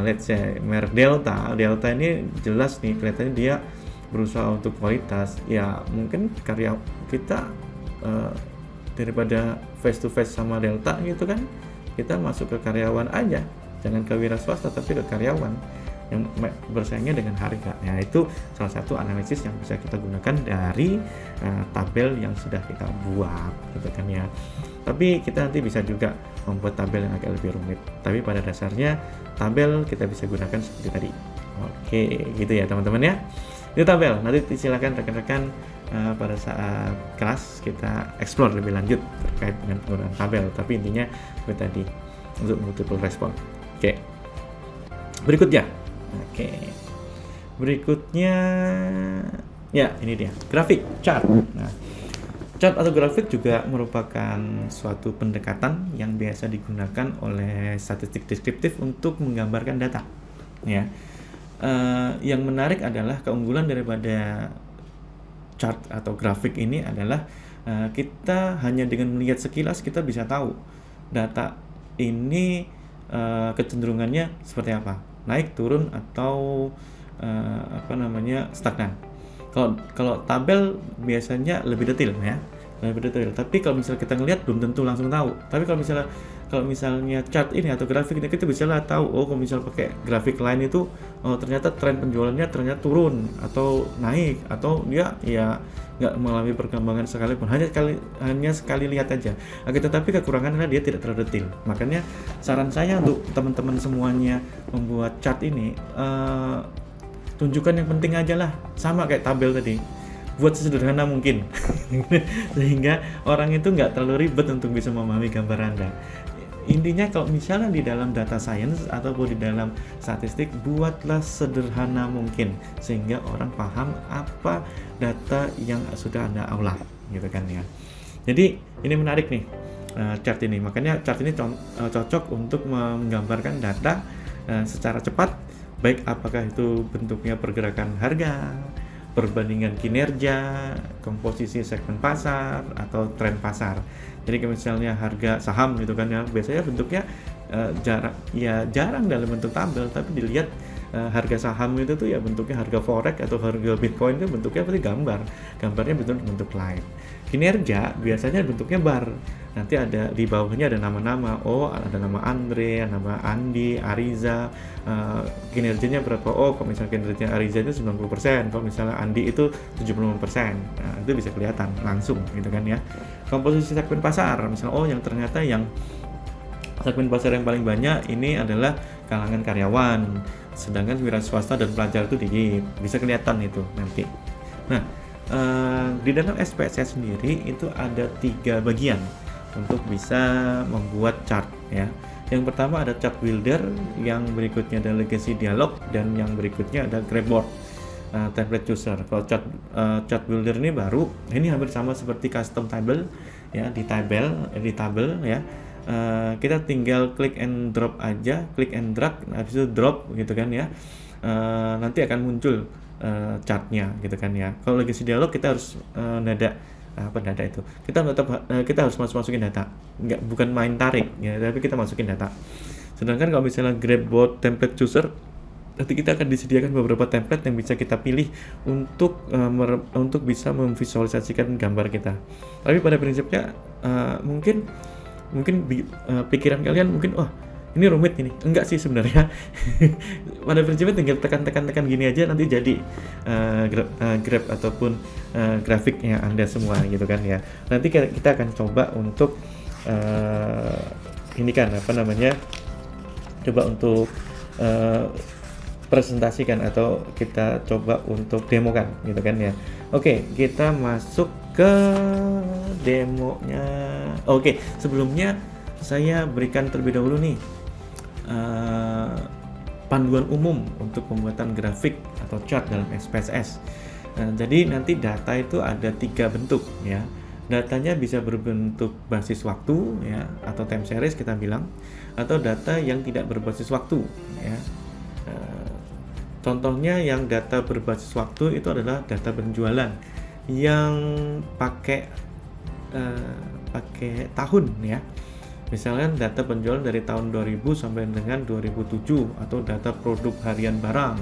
let's say merek Delta ini jelas nih kelihatannya dia berusaha untuk kualitas ya. Mungkin karya kita daripada face to face sama Delta gitu kan, kita masuk ke karyawan aja, jangan ke wira swasta tapi ke karyawan. yang bersaingnya dengan harga. Nah, itu salah satu analisis yang bisa kita gunakan dari tabel yang sudah kita buat, gitu kan ya. Tapi kita nanti bisa juga membuat tabel yang agak lebih rumit. Tapi pada dasarnya tabel kita bisa gunakan seperti tadi. Oke, gitu ya teman-teman ya. Itu tabel. Nanti silakan rekan-rekan pada saat kelas kita explore lebih lanjut terkait dengan penggunaan tabel. Tapi intinya seperti tadi, untuk multiple respon. Oke. Berikutnya. Berikutnya ya, ini dia, grafik, chart. Nah, chart atau grafik juga merupakan suatu pendekatan yang biasa digunakan oleh statistik deskriptif untuk menggambarkan data. Ya, yang menarik adalah keunggulan daripada chart atau grafik ini adalah kita hanya dengan melihat sekilas kita bisa tahu data ini kecenderungannya seperti apa, naik, turun, atau stagnan. Kalau tabel biasanya lebih detail ya, lebih detail. Tapi kalau misalnya kita ngelihat belum tentu langsung tahu. Tapi kalau misalnya chart ini atau grafik ini kita bisa lah tahu. Oh, kalau misalnya pakai grafik line itu, ternyata tren penjualannya ternyata turun atau naik, atau dia ya nggak mengalami perkembangan sekalipun, hanya sekali lihat aja. Tetapi kekurangannya dia tidak terlalu detail. Makanya saran saya untuk teman-teman semuanya membuat chart ini, tunjukkan yang penting aja lah, sama kayak tabel tadi, buat sesederhana mungkin sehingga orang itu nggak terlalu ribet untuk bisa memahami gambar Anda. Intinya kalau misalnya di dalam data science ataupun di dalam statistik, buatlah sederhana mungkin sehingga orang paham apa data yang sudah Anda olah, gitu kan ya. Jadi ini menarik nih, chart ini. Makanya chart ini cocok untuk menggambarkan data secara cepat, baik apakah itu bentuknya pergerakan harga, perbandingan kinerja, komposisi segmen pasar, atau tren pasar. Jadi misalnya harga saham gitu kan ya, biasanya bentuknya jarang dalam bentuk tabel, tapi dilihat harga saham itu tuh ya bentuknya harga forex atau harga bitcoin itu bentuknya seperti gambarnya bentuk line. Kinerja biasanya bentuknya bar, nanti ada di bawahnya ada nama-nama. Oh, ada nama Andre, nama Andi, Ariza, kinerjanya berapa. Oh, kalau misalnya kinerja Ariza itu 90%, kalau misalnya Andi itu 75%. Nah, itu bisa kelihatan langsung gitu kan ya. Komposisi segmen pasar, misalnya oh yang ternyata yang segmen pasar yang paling banyak ini adalah kalangan karyawan, sedangkan wira swasta dan pelajar itu dikit, bisa kelihatan itu nanti. Nah, di dalam SPSS sendiri itu ada 3 bagian untuk bisa membuat chart ya. Yang pertama ada chart builder, yang berikutnya ada legacy dialog, dan yang berikutnya ada grapboard template user. Kalau chart builder ini baru, ini hampir sama seperti custom table ya, di tabel ya. Kita tinggal klik and drop aja, klik and drag, habis itu drop gitu kan ya. Nanti akan muncul chartnya gitu kan ya. Kalau legacy dialog kita harus data itu kita harus masukin data, bukan main tarik ya, tapi kita masukin data. Sedangkan kalau misalnya grapboard template user, nanti kita akan disediakan beberapa template yang bisa kita pilih untuk bisa memvisualisasikan gambar kita. Tapi pada prinsipnya mungkin pikiran kalian mungkin ini rumit ini. Enggak sih sebenarnya. Pada prinsipnya tinggal tekan gini aja nanti jadi grab ataupun grafiknya Anda semua gitu kan ya. Nanti kita akan coba untuk coba untuk presentasikan atau kita coba untuk demokan gitu kan ya. Oke, kita masuk ke demonya. Oke, sebelumnya saya berikan terlebih dahulu nih panduan umum untuk pembuatan grafik atau chart dalam SPSS. Jadi nanti data itu ada 3 bentuk ya. Datanya bisa berbentuk basis waktu ya, atau time series kita bilang, atau data yang tidak berbasis waktu ya. Contohnya yang data berbasis waktu itu adalah data penjualan yang pakai tahun ya. Misalnya data penjualan dari tahun 2000 sampai dengan 2007, atau data produk harian barang.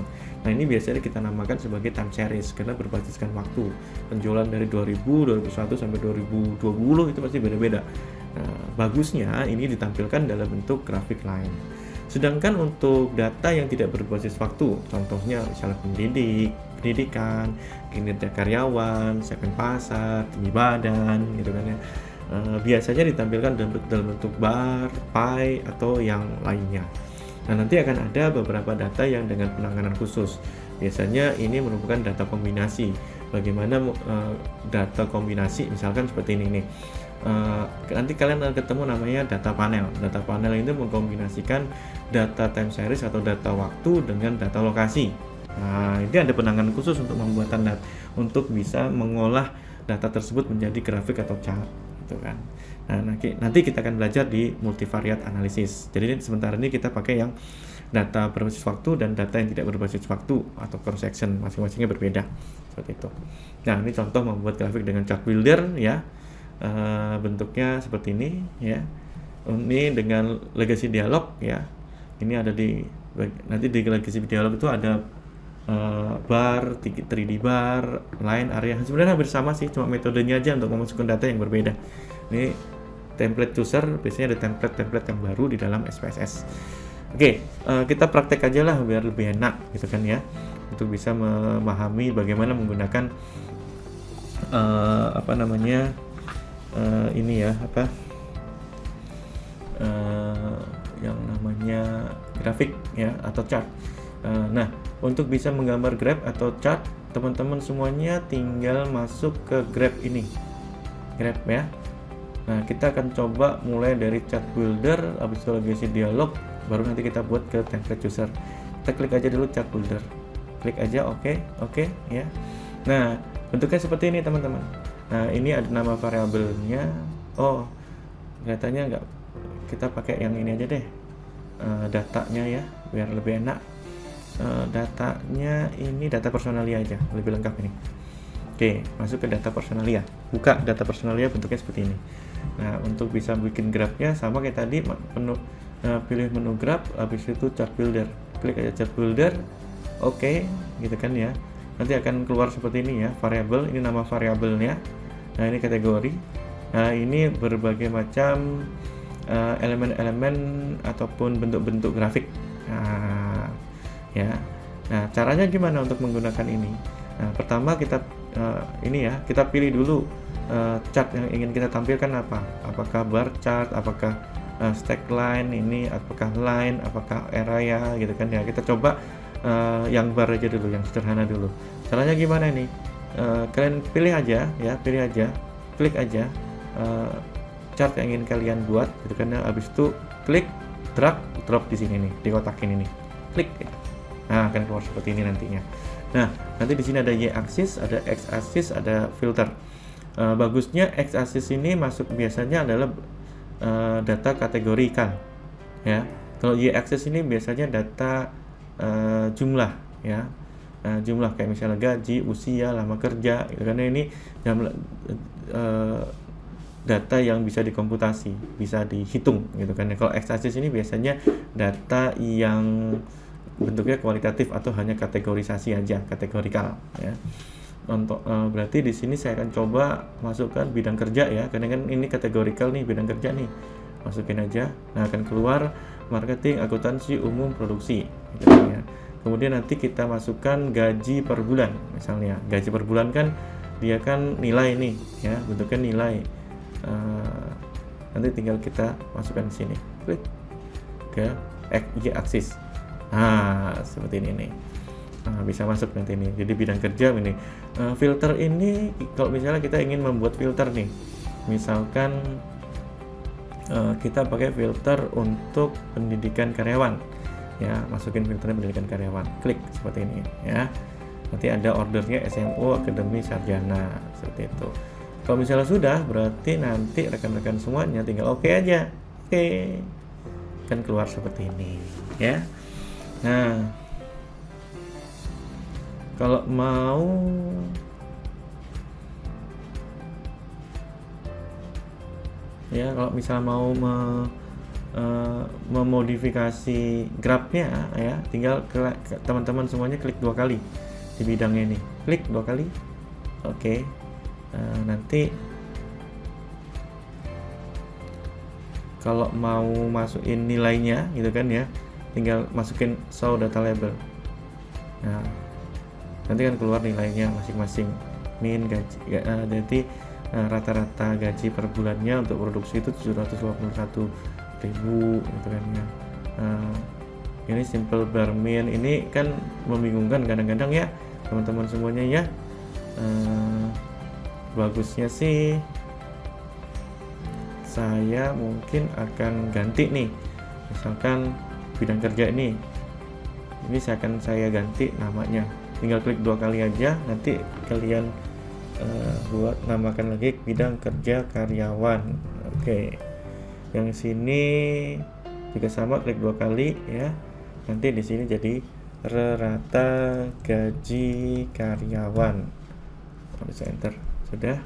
Nah, ini biasanya kita namakan sebagai time series karena berbasiskan waktu. Penjualan dari 2000, 2001 sampai 2020 itu pasti beda-beda. Bagusnya ini ditampilkan dalam bentuk grafik line. Sedangkan untuk data yang tidak berbasis waktu, contohnya misalnya pendidikan, kinerja karyawan, segmen pasar, tinggi badan, gitu kan ya, biasanya ditampilkan dalam bentuk bar, pie, atau yang lainnya. Nah, nanti akan ada beberapa data yang dengan penanganan khusus. Biasanya ini merupakan data kombinasi. Bagaimana data kombinasi, misalkan seperti ini nih. Nanti kalian akan ketemu namanya data panel. Data panel itu mengkombinasikan data time series atau data waktu dengan data lokasi. Nah, ini ada penanganan khusus untuk pembuatan data untuk bisa mengolah data tersebut menjadi grafik atau chart, gitu kan. Nah, nanti kita akan belajar di multivariate analysis. Jadi sementara ini kita pakai yang data berbasis waktu dan data yang tidak berbasis waktu atau cross section, masing-masingnya berbeda seperti itu. Nah, ini contoh membuat grafik dengan chart builder ya. Bentuknya seperti ini ya. Ini dengan legacy dialog ya. Ini ada nanti di legacy dialog itu ada bar, 3D bar, line, area. Sebenarnya hampir sama sih, cuma metodenya aja untuk memasukkan data yang berbeda. Ini template user, biasanya ada template yang baru di dalam SPSS. Oke, kita praktek aja lah biar lebih enak gitu kan ya, untuk bisa memahami bagaimana menggunakan ini ya, yang namanya grafik ya atau chart. Nah, untuk bisa menggambar graf atau chart, teman-teman semuanya tinggal masuk ke graf ini, graf ya. Nah, kita akan coba mulai dari chart builder, habis itu legacy dialog, baru nanti kita buat ke template user. Kita klik aja dulu chart builder, klik aja oke ya. Nah, bentuknya seperti ini teman-teman. Nah, ini ada nama variabelnya. Oh, kelihatannya enggak, kita pakai yang ini aja deh, datanya ya, biar lebih enak. Datanya ini data personalia aja, lebih lengkap ini. Oke, masuk ke data personalia, buka data personalia, bentuknya seperti ini. Nah, untuk bisa bikin grafnya sama kayak tadi, pilih menu graph, habis itu chart builder, klik aja chart builder, oke, gitu kan ya. Nanti akan keluar seperti ini ya, variabel, ini nama variabelnya. Nah, ini kategori. Nah, ini berbagai macam elemen-elemen ataupun bentuk-bentuk grafik. Nah, ya. Nah, caranya gimana untuk menggunakan ini? Nah, pertama kita ini ya, kita pilih dulu chart yang ingin kita tampilkan apa. Apakah bar chart, apakah stack line ini, apakah line, apakah area gitu kan ya. Kita coba yang bar aja dulu, yang sederhana dulu. Caranya gimana ini? Kalian pilih aja ya, klik aja chart yang ingin kalian buat gitu kan ya. Habis itu klik drop di sini nih, di kotak ini nih, klik ya. Nah, akan keluar seperti ini nantinya. Nah, nanti di sini ada y-axis, ada x-axis, ada filter. Bagusnya x-axis ini masuk biasanya adalah data kategorikal ya. Kalau y-axis ini biasanya data jumlah ya. Jumlah kayak misalnya gaji, usia, lama kerja gitu kan. Ini data yang bisa dikomputasi, bisa dihitung gitu kan. Kalau x-axis ini biasanya data yang bentuknya kualitatif atau hanya kategorisasi aja, kategorikal ya. Untuk berarti di sini saya akan coba masukkan bidang kerja ya, karena kan ini kategorikal nih, bidang kerja nih, masukin aja. Nah, akan keluar marketing, akuntansi, umum, produksi gitu ya. Kemudian nanti kita masukkan gaji per bulan, misalnya gaji per bulan kan dia kan nilai nih ya, bentuknya nilai. Nanti tinggal kita masukkan di sini, klik ke y-axis. Nah, seperti ini nih. Nah, bisa masuk nanti ini. Jadi bidang kerja ini. Filter ini kalau misalnya kita ingin membuat filter nih, misalkan kita pakai filter untuk pendidikan karyawan ya, masukin filternya pendidikan karyawan, klik seperti ini ya. Nanti ada ordernya SMO, akademi, sarjana, seperti itu. Kalau misalnya sudah, berarti nanti rekan-rekan semuanya tinggal oke aja, oke, kan keluar seperti ini ya. Nah, kalau mau ya, kalau misalnya mau memodifikasi grafnya ya, tinggal teman-teman semuanya klik 2 kali di bidangnya ini, klik 2 kali, oke. Nanti kalau mau masukin nilainya gitu kan ya, tinggal masukin show data label. Nah, nanti kan keluar nilainya masing-masing. Min gaji, jadi rata-rata gaji per bulannya untuk produksi itu 781.000 gitu kan ya. Ini simple bar min, ini kan membingungkan kadang-kadang ya teman-teman semuanya ya. Bagusnya sih saya mungkin akan ganti nih, misalkan bidang kerja ini saya akan ganti namanya, tinggal klik 2 kali aja, nanti kalian buat namakan lagi bidang kerja karyawan. Oke, yang sini juga sama, klik 2 kali ya, nanti di sini jadi rata gaji karyawan. Bisa enter, sudah.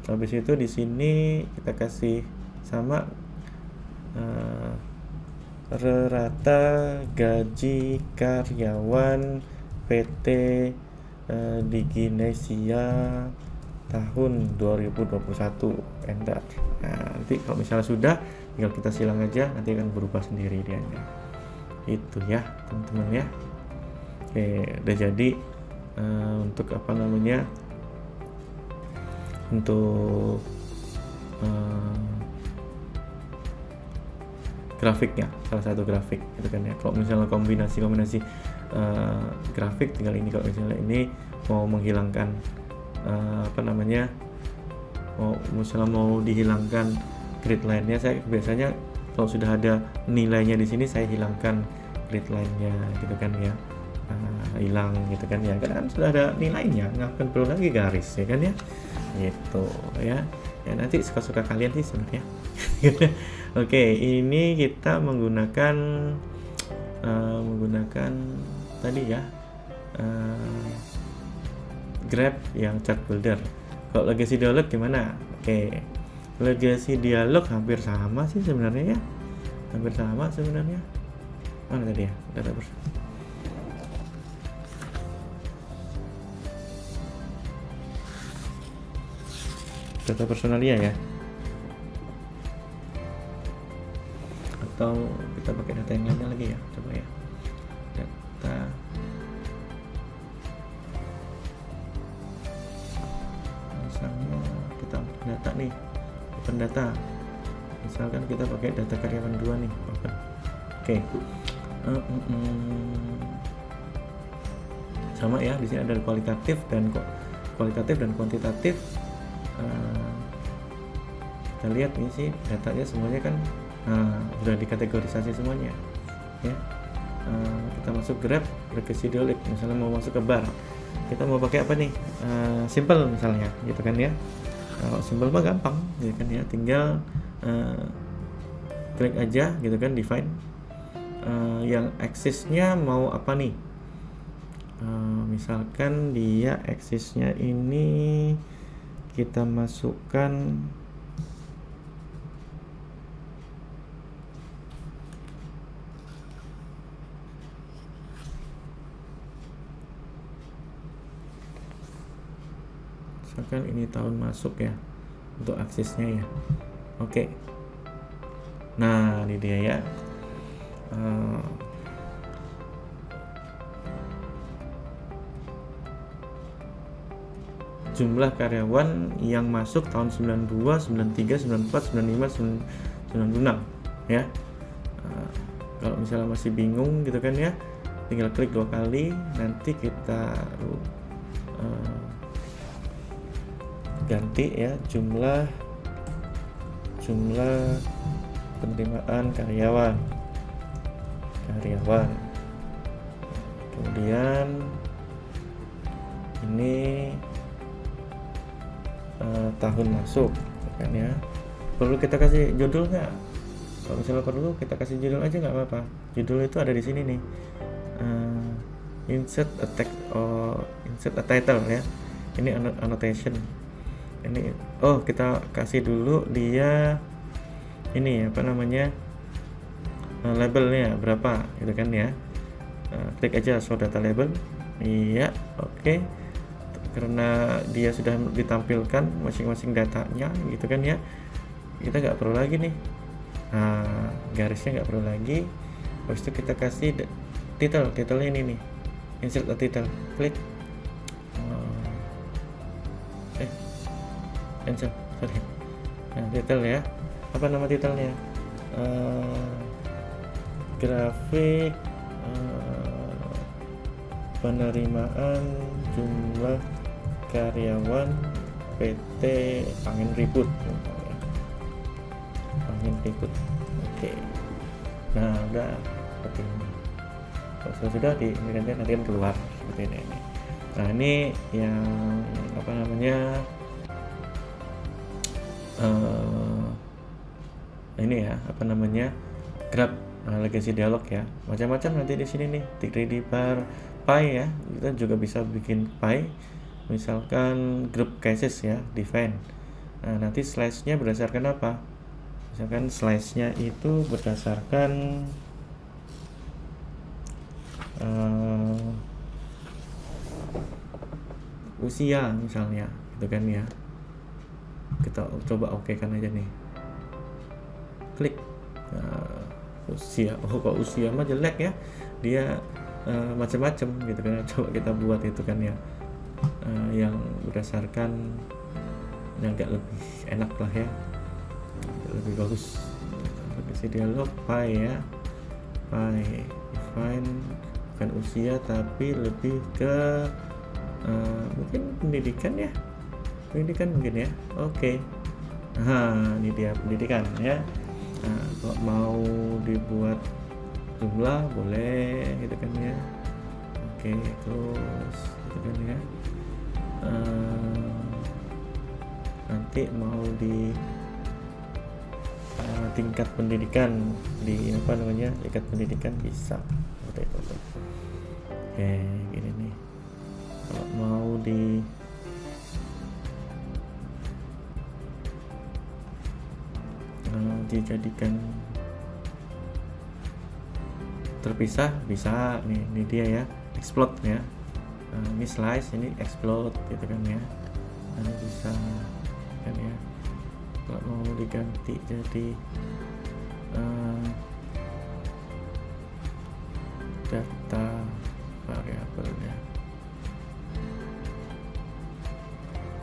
Habis itu di sini kita kasih sama rata gaji karyawan PT Diginesia tahun 2021, enter. Nah, nanti kalau misalnya sudah, tinggal kita silang aja, nanti akan berubah sendiri dianya. Itu ya teman-teman ya. Oke, udah jadi untuk apa namanya, untuk grafiknya, salah satu grafik gitu kan ya. Kalau misalnya kombinasi grafik tinggal ini. Kalau misalnya ini mau menghilangkan apa namanya, misalnya mau dihilangkan grid line-nya, saya biasanya kalau sudah ada nilainya di sini saya hilangkan grid line-nya gitu kan ya. Hilang gitu kan ya, karena kan sudah ada nilainya, ngapain perlu lagi garis ya kan ya, gitu ya. Ya nanti suka-suka kalian sih sebenarnya. Oke, ini kita menggunakan tadi ya Grab yang chart builder. Kalau legacy dialog gimana? Oke, legacy dialog hampir sama sih sebenarnya ya, hampir sama sebenarnya. Mana tadi ya data personalia ya, atau kita pakai data yang lainnya lagi ya, coba ya, data misalnya kita data nih, open data, misalkan kita pakai data karyawan 2 nih, open. Oke. Sama ya, di sini ada kualitatif dan kuantitatif. Kita lihat ini sih datanya semuanya kan sudah dikategorisasi semuanya ya. Kita masuk Grab legacy dialog, misalnya mau masuk ke bar, kita mau pakai apa nih, simple misalnya gitu kan ya. Kalau simple mah gampang gitu kan ya, tinggal klik aja gitu kan, define yang aksesnya mau apa nih. Misalkan dia aksesnya ini kita masukkan misalkan ini tahun masuk ya untuk aksesnya ya. Oke. Nah ini dia ya, jumlah karyawan yang masuk tahun 92, 93, 94, 95, 96 ya. Kalau misalnya masih bingung gitu kan ya, tinggal klik 2 kali, nanti kita ganti ya jumlah penerimaan karyawan, kemudian ini tahun masuk kan ya. Perlu kita kasih judul nggak? Kalau misalnya perlu kita kasih judul aja nggak apa-apa. Judul itu ada di sini nih, insert a text or insert a title ya. Ini annotation ini. Kita kasih dulu dia ini apa namanya, labelnya berapa gitu kan ya. Klik aja show data label. Iya, oke. Karena dia sudah ditampilkan masing-masing datanya gitu kan ya, kita nggak perlu lagi nih garisnya, nggak perlu lagi. Habis itu kita kasih titelnya ini nih, insert a title, klik cancel, sorry. Nah, title ya, apa nama titelnya? Grafik penerimaan jumlah karyawan PT Angin Ribut, Angin Ribut. Oke. Nah, udah seperti ini. Kalau sudah nanti kan keluar seperti ini. Nah, ini yang apa namanya? Ini ya, apa namanya? Grab legacy dialog ya. Macam-macam nanti di sini nih, 3D bar pie ya. Kita juga bisa bikin pie. Misalkan group cases ya, define. Nah, nanti slice-nya berdasarkan apa? Misalkan slice-nya itu berdasarkan usia misalnya, gitu kan ya. Kita coba oke-kan aja nih. Klik. Usia, kok usia mah jelek ya, dia macam-macam gitu kan. Coba kita buat itu kan ya, yang berdasarkan yang agak lebih enak lah ya, lebih bagus. Legacy dialog pie ya, pie define bukan usia tapi lebih ke mungkin pendidikan ya, pendidikan mungkin ya. Oke. Nah, ini dia pendidikan ya. Nah, kalau mau dibuat jumlah boleh gitu kan ya. Oke, terus gitu kan ya. Nanti mau di tingkat pendidikan, di apa namanya, tingkat pendidikan bisa seperti itu. Oke, gini nih. Kalau mau dijadikan terpisah bisa nih, ini dia ya, explode ya. Ini slice, ini explode gitu kan ya. Ini bisa kan ya. Kalau mau diganti jadi data variabel ya,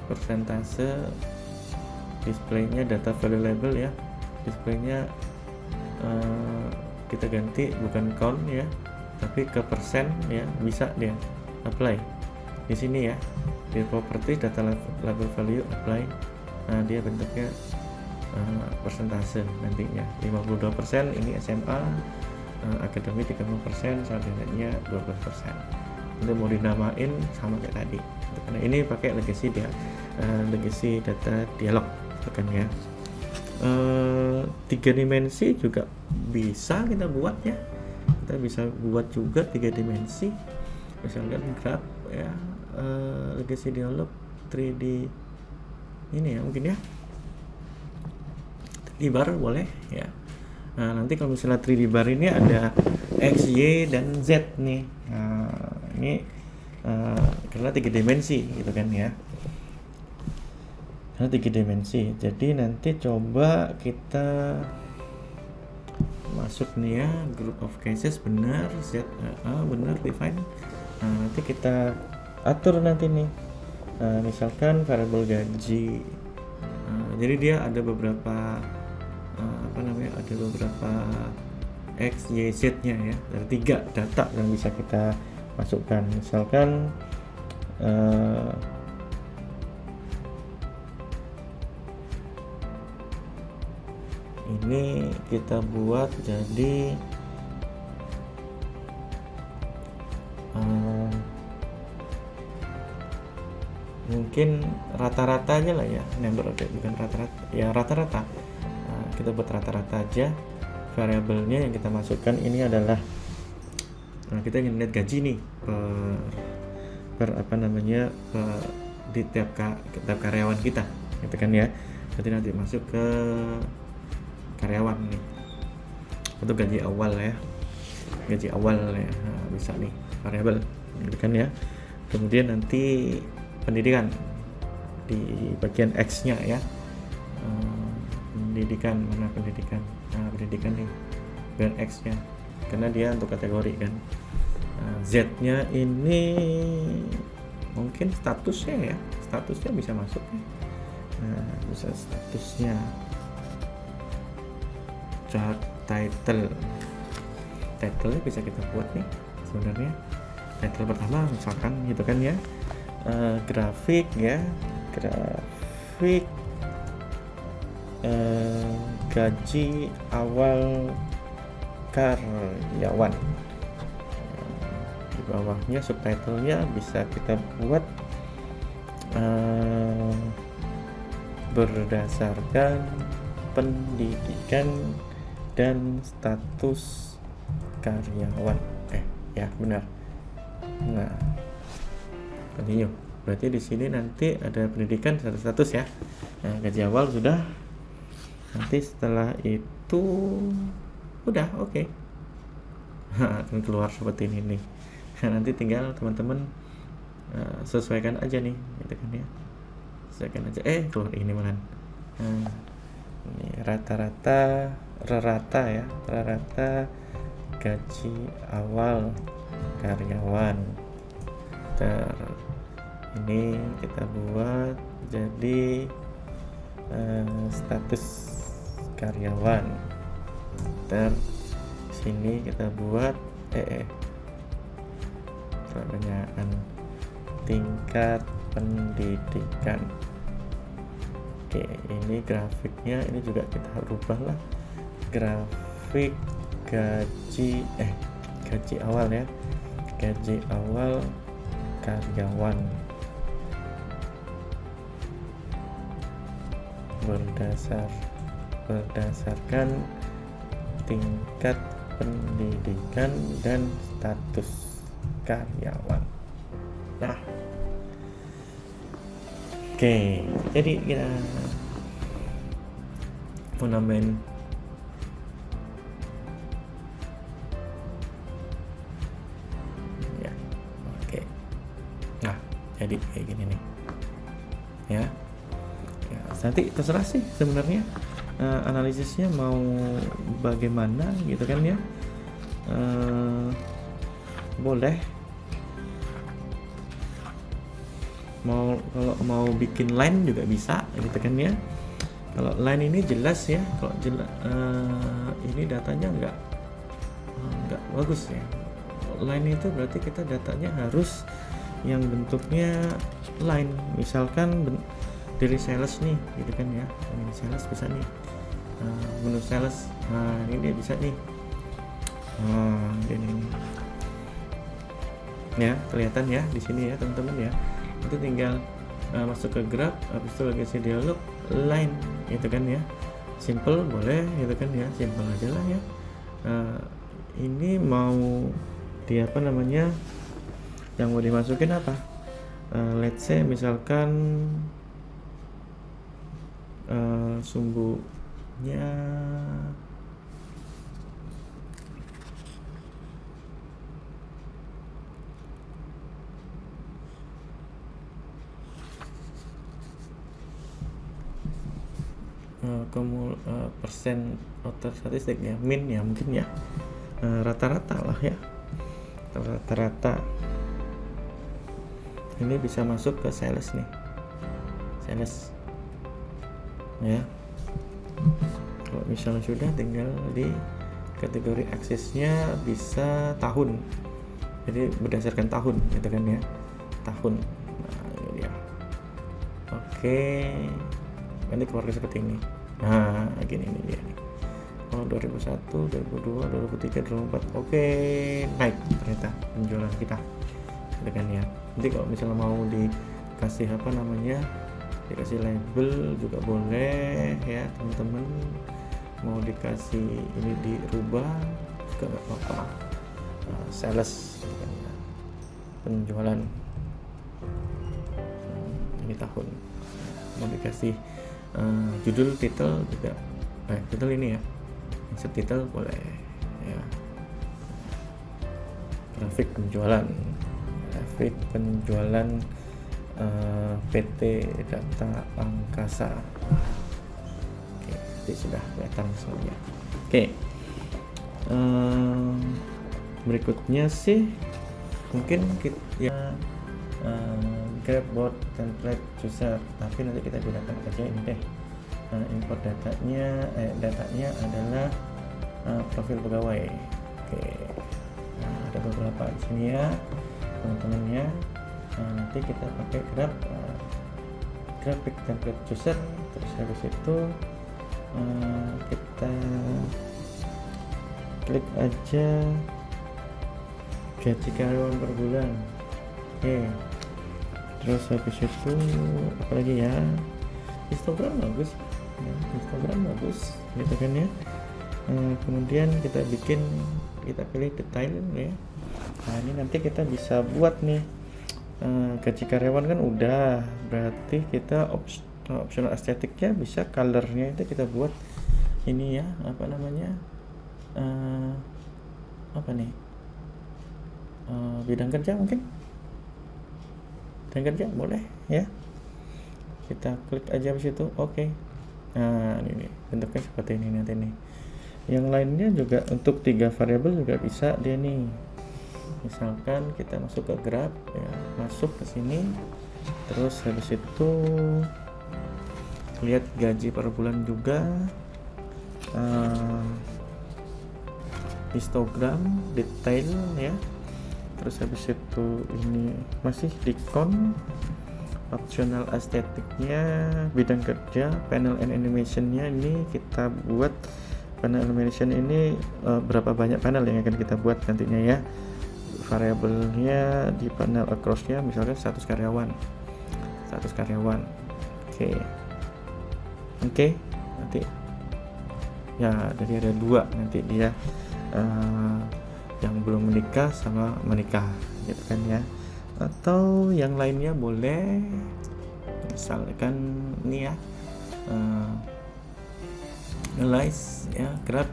persentase displaynya data variable ya, displaynya kita ganti bukan count ya, tapi ke persen ya, bisa dia apply di sini ya, di properties data label value apply. Nah, dia bentuknya persentase nantinya 52% ini SMA, akademik 30%, sarjananya 12%. Itu mau dinamain sama kayak tadi karena ini pakai legacy dia, legacy data dialog kan ya. 3 dimensi juga bisa kita buat ya, kita bisa buat juga 3 dimensi, misalkan graph ya, legacy dialog 3D ini ya, mungkin ya 3D bar boleh ya. Nah, nanti kalau misalnya 3D bar ini ada X, Y, dan Z nih. Nah, ini karena 3 dimensi gitu kan ya, karena 3 dimensi. Jadi nanti coba kita masuk nih ya, group of cases benar, Z benar, define. Nah, nanti kita atur nanti nih, misalkan variabel gaji. Jadi dia ada beberapa ada beberapa X, Y, Z nya ya, dari 3 data yang bisa kita masukkan. Misalkan ini kita buat jadi mungkin rata-rata aja lah ya, number of bukan rata-rata ya, rata-rata. Kita buat rata-rata aja. Variabelnya yang kita masukkan ini adalah, kita ingin lihat gaji nih per apa namanya, di tiap karyawan kita gitu kan ya. Berarti nanti masuk ke karyawan nih untuk gaji awal ya, gaji awal ya. Nah, bisa nih variabel gitu kan ya. Kemudian nanti pendidikan di bagian X nya ya, pendidikan, mana pendidikan. Nah, pendidikan nih bagian X nya karena dia untuk kategori kan. Z-nya ini mungkin statusnya bisa masuk ya. Bisa statusnya chart title bisa kita buat nih sebenarnya. Title pertama misalkan gitu kan ya. Grafik ya, grafik gaji awal karyawan. Di bawahnya subtitlenya bisa kita buat berdasarkan pendidikan dan status karyawan. Ya benar. Nah, continue. Berarti di sini nanti ada pendidikan status ya. Nah, gaji awal sudah. Nanti setelah itu udah oke. Akan keluar seperti ini nih. Nanti tinggal teman-teman sesuaikan aja nih, gitu kan ya. Sesuaikan aja. Keluar ini malah. Ini rata-rata gaji awal karyawan. Ini kita buat jadi status karyawan. Sini kita buat pertanyaan tingkat pendidikan. Oke, ini grafiknya ini juga kita rubah lah, grafik gaji awal ya, gaji awal karyawan berdasarkan tingkat pendidikan dan status karyawan. Nah, oke, jadi kita mau nambahin ya. Oke, nah jadi kayak gini nih ya. Nanti terserah sih sebenarnya analisisnya mau bagaimana gitu kan ya. Boleh kalau mau bikin line juga bisa gitu kan ya. Kalau line ini jelas ya, kalau ini datanya nggak bagus ya. Line itu berarti kita datanya harus yang bentuknya line, misalkan dari sales nih gitu kan ya. Ini sales bisa nih, menu sales, ini dia bisa nih. Ini ya, kelihatan ya di sini ya teman-teman ya. Itu tinggal masuk ke graph, habis itu lagi si dialog line gitu kan ya. Simple boleh gitu kan ya, simple aja lah ya. Ini mau di apa namanya, yang mau dimasukin apa, let's say misalkan sumbunya persen outer statistik ya, min ya mungkin ya, rata-rata lah ya, rata-rata. Ini bisa masuk ke sales nih, sales ya. Kalau misalnya sudah, tinggal di kategori aksesnya bisa tahun, jadi berdasarkan tahun gitu kan ya, tahun. Nah ini dia. Oke, nanti keluar seperti ini. Nah gini ini dia nih. Oh 2001, 2002, 2003, 2004. Oke, naik ternyata penjualan kita gitu kan ya. Nanti kalau misalnya mau dikasih apa namanya, dikasih label juga boleh ya teman-teman. Mau dikasih ini dirubah juga nggak apa-apa. Sales penjualan ini tahun. Mau dikasih judul, titel juga, titel ini ya, insert titel boleh ya. Grafik penjualan PT Data Angkasa. Oke, jadi sudah kelihatan semuanya. Oke, Berikutnya sih mungkin kita ya, Grabboard template chooser, tapi nanti kita gunakan aja ini deh. Import datanya adalah profil pegawai. Oke, ada beberapa di sini ya teman-teman ya. Nanti kita pakai graphic template chooser, terus habis itu kita klik aja gaji karyawan per bulan. Oke, terus habis itu apalagi ya, histogram bagus ya, histogram bagus gitu kan ya. Kemudian kita pilih detail ya. Nah ini nanti kita bisa buat nih gaji karyawan kan udah, berarti kita optional estetiknya bisa, colornya itu kita buat ini ya, apa namanya, apa nih, bidang kerja mungkin, bidang kerja boleh ya, kita klik aja di situ. Oke. Nah ini bentuknya seperti ini nanti nih. Yang lainnya juga untuk 3 variabel juga bisa dia nih. Misalkan kita masuk ke Grab ya, masuk ke sini, terus habis itu lihat gaji per bulan juga, histogram, detail ya. Terus habis itu ini masih dikon, optional estetiknya, bidang kerja, panel and animationnya ini kita buat. Panel animation ini berapa banyak panel yang akan kita buat nantinya ya. Variabelnya di panel across-nya misalnya 100 karyawan. Oke, nanti ya dari ada 2 nanti dia yang belum menikah sama menikah gitu kan ya, atau yang lainnya boleh, misalkan ini ya, analyze ya, Grab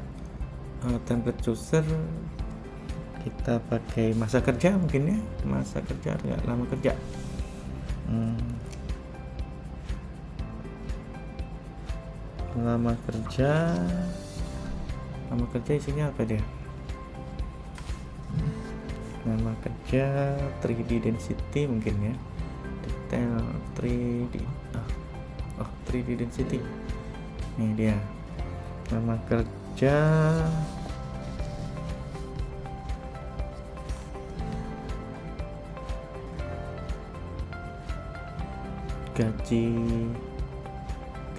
template chooser, kita pakai masa kerja mungkin ya, masa kerja ya, lama kerja. Lama kerja isinya apa dia? Lama kerja 3D density mungkin ya, detail 3D density, ini dia lama kerja.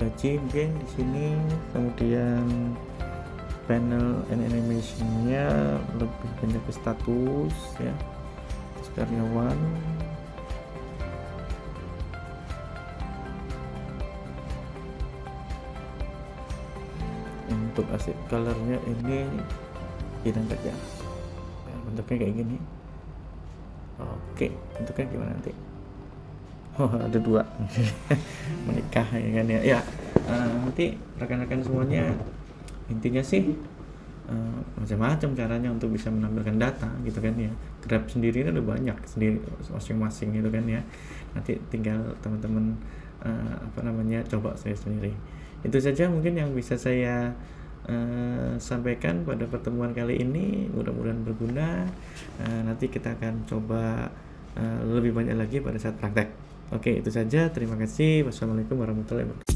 Gaji mungkin di sini, kemudian panel and animation-nya lebih banyak ke status ya, karyawan. Untuk asik colornya ini bidang kerja ya, bentuknya kayak gini. Oke, bentuknya gimana nanti? Ada 2 menikah ya kan ya. Nanti rekan-rekan semuanya, intinya sih macam-macam caranya untuk bisa menampilkan data gitu kan ya. Grab sendiri ini udah banyak sendiri masing-masing gitu kan ya. Nanti tinggal teman-teman coba sendiri. Itu saja mungkin yang bisa saya sampaikan pada pertemuan kali ini, mudah-mudahan berguna. Nanti kita akan coba lebih banyak lagi pada saat praktek. Oke, itu saja. Terima kasih. Wassalamualaikum warahmatullahi wabarakatuh.